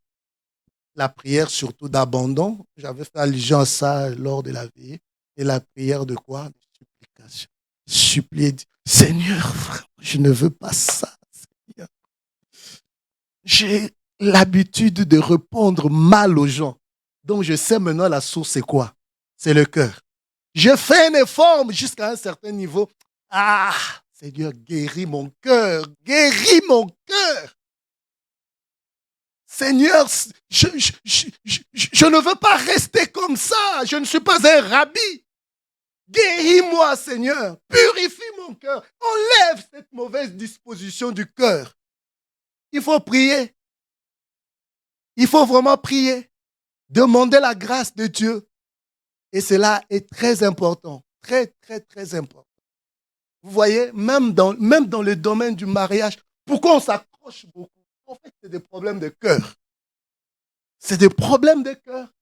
La prière, surtout d'abandon. J'avais fait allusion à ça lors de la veillée. Et la prière de quoi? De supplication. Supplier. Seigneur, je ne veux pas ça. Seigneur. J'ai l'habitude de répondre mal aux gens. Donc, je sais maintenant la source, c'est quoi? C'est le cœur. Je fais un effort jusqu'à un certain niveau. Ah, Seigneur, guéris mon cœur. Guéris mon cœur. Seigneur, je ne veux pas rester comme ça. Je ne suis pas un rabbi. Guéris-moi, Seigneur. Purifie mon cœur. Enlève cette mauvaise disposition du cœur. Il faut prier. Il faut vraiment prier. Demander la grâce de Dieu. Et cela est très important. Très, très, très important. Vous voyez, même dans le domaine du mariage, pourquoi on s'accroche beaucoup? En fait, c'est des problèmes de cœur. C'est des problèmes de cœur.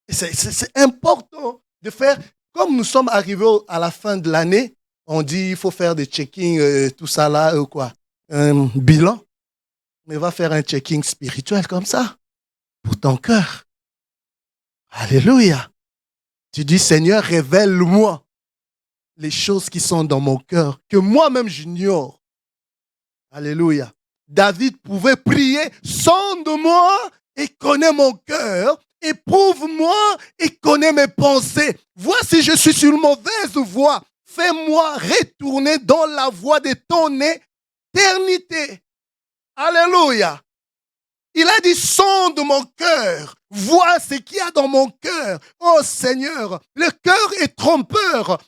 Et c'est important de faire, comme nous sommes arrivés à la fin de l'année, on dit il faut faire des checkings, tout ça là, quoi, un bilan. Mais va faire un checking spirituel comme ça, pour ton cœur. Alléluia. Tu dis, Seigneur, révèle-moi les choses qui sont dans mon cœur, que moi-même j'ignore. Alléluia. David pouvait prier, sonde-moi et connais mon cœur, éprouve-moi et connais mes pensées. Vois si je suis sur une mauvaise voie. Fais-moi retourner dans la voie de ton éternité. Alléluia. Il a dit, sonde mon cœur, vois ce qu'il y a dans mon cœur. Oh Seigneur, le cœur est trompeur.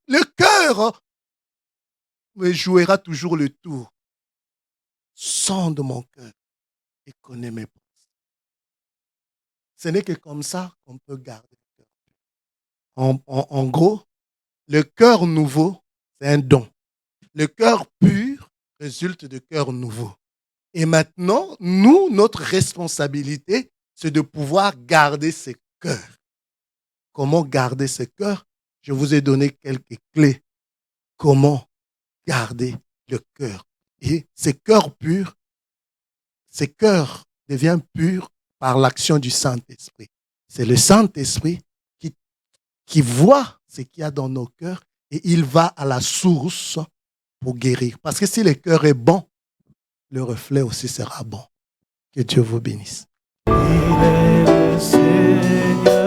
Le cœur me jouera toujours le tour. Sonde mon cœur et connais mes pensées. Ce n'est que comme ça qu'on peut garder le cœur. En gros, le cœur nouveau, c'est un don. Le cœur pur résulte de cœur nouveau. Et maintenant, nous, notre responsabilité, c'est de pouvoir garder ce cœur. Comment garder ce cœur? Je vous ai donné quelques clés. Comment garder le cœur? Et ce cœur pur, ce cœur devient pur par l'action du Saint-Esprit. C'est le Saint-Esprit qui voit ce qu'il y a dans nos cœurs et il va à la source pour guérir. Parce que si le cœur est bon, le reflet aussi sera bon. Que Dieu vous bénisse. Il est le Seigneur.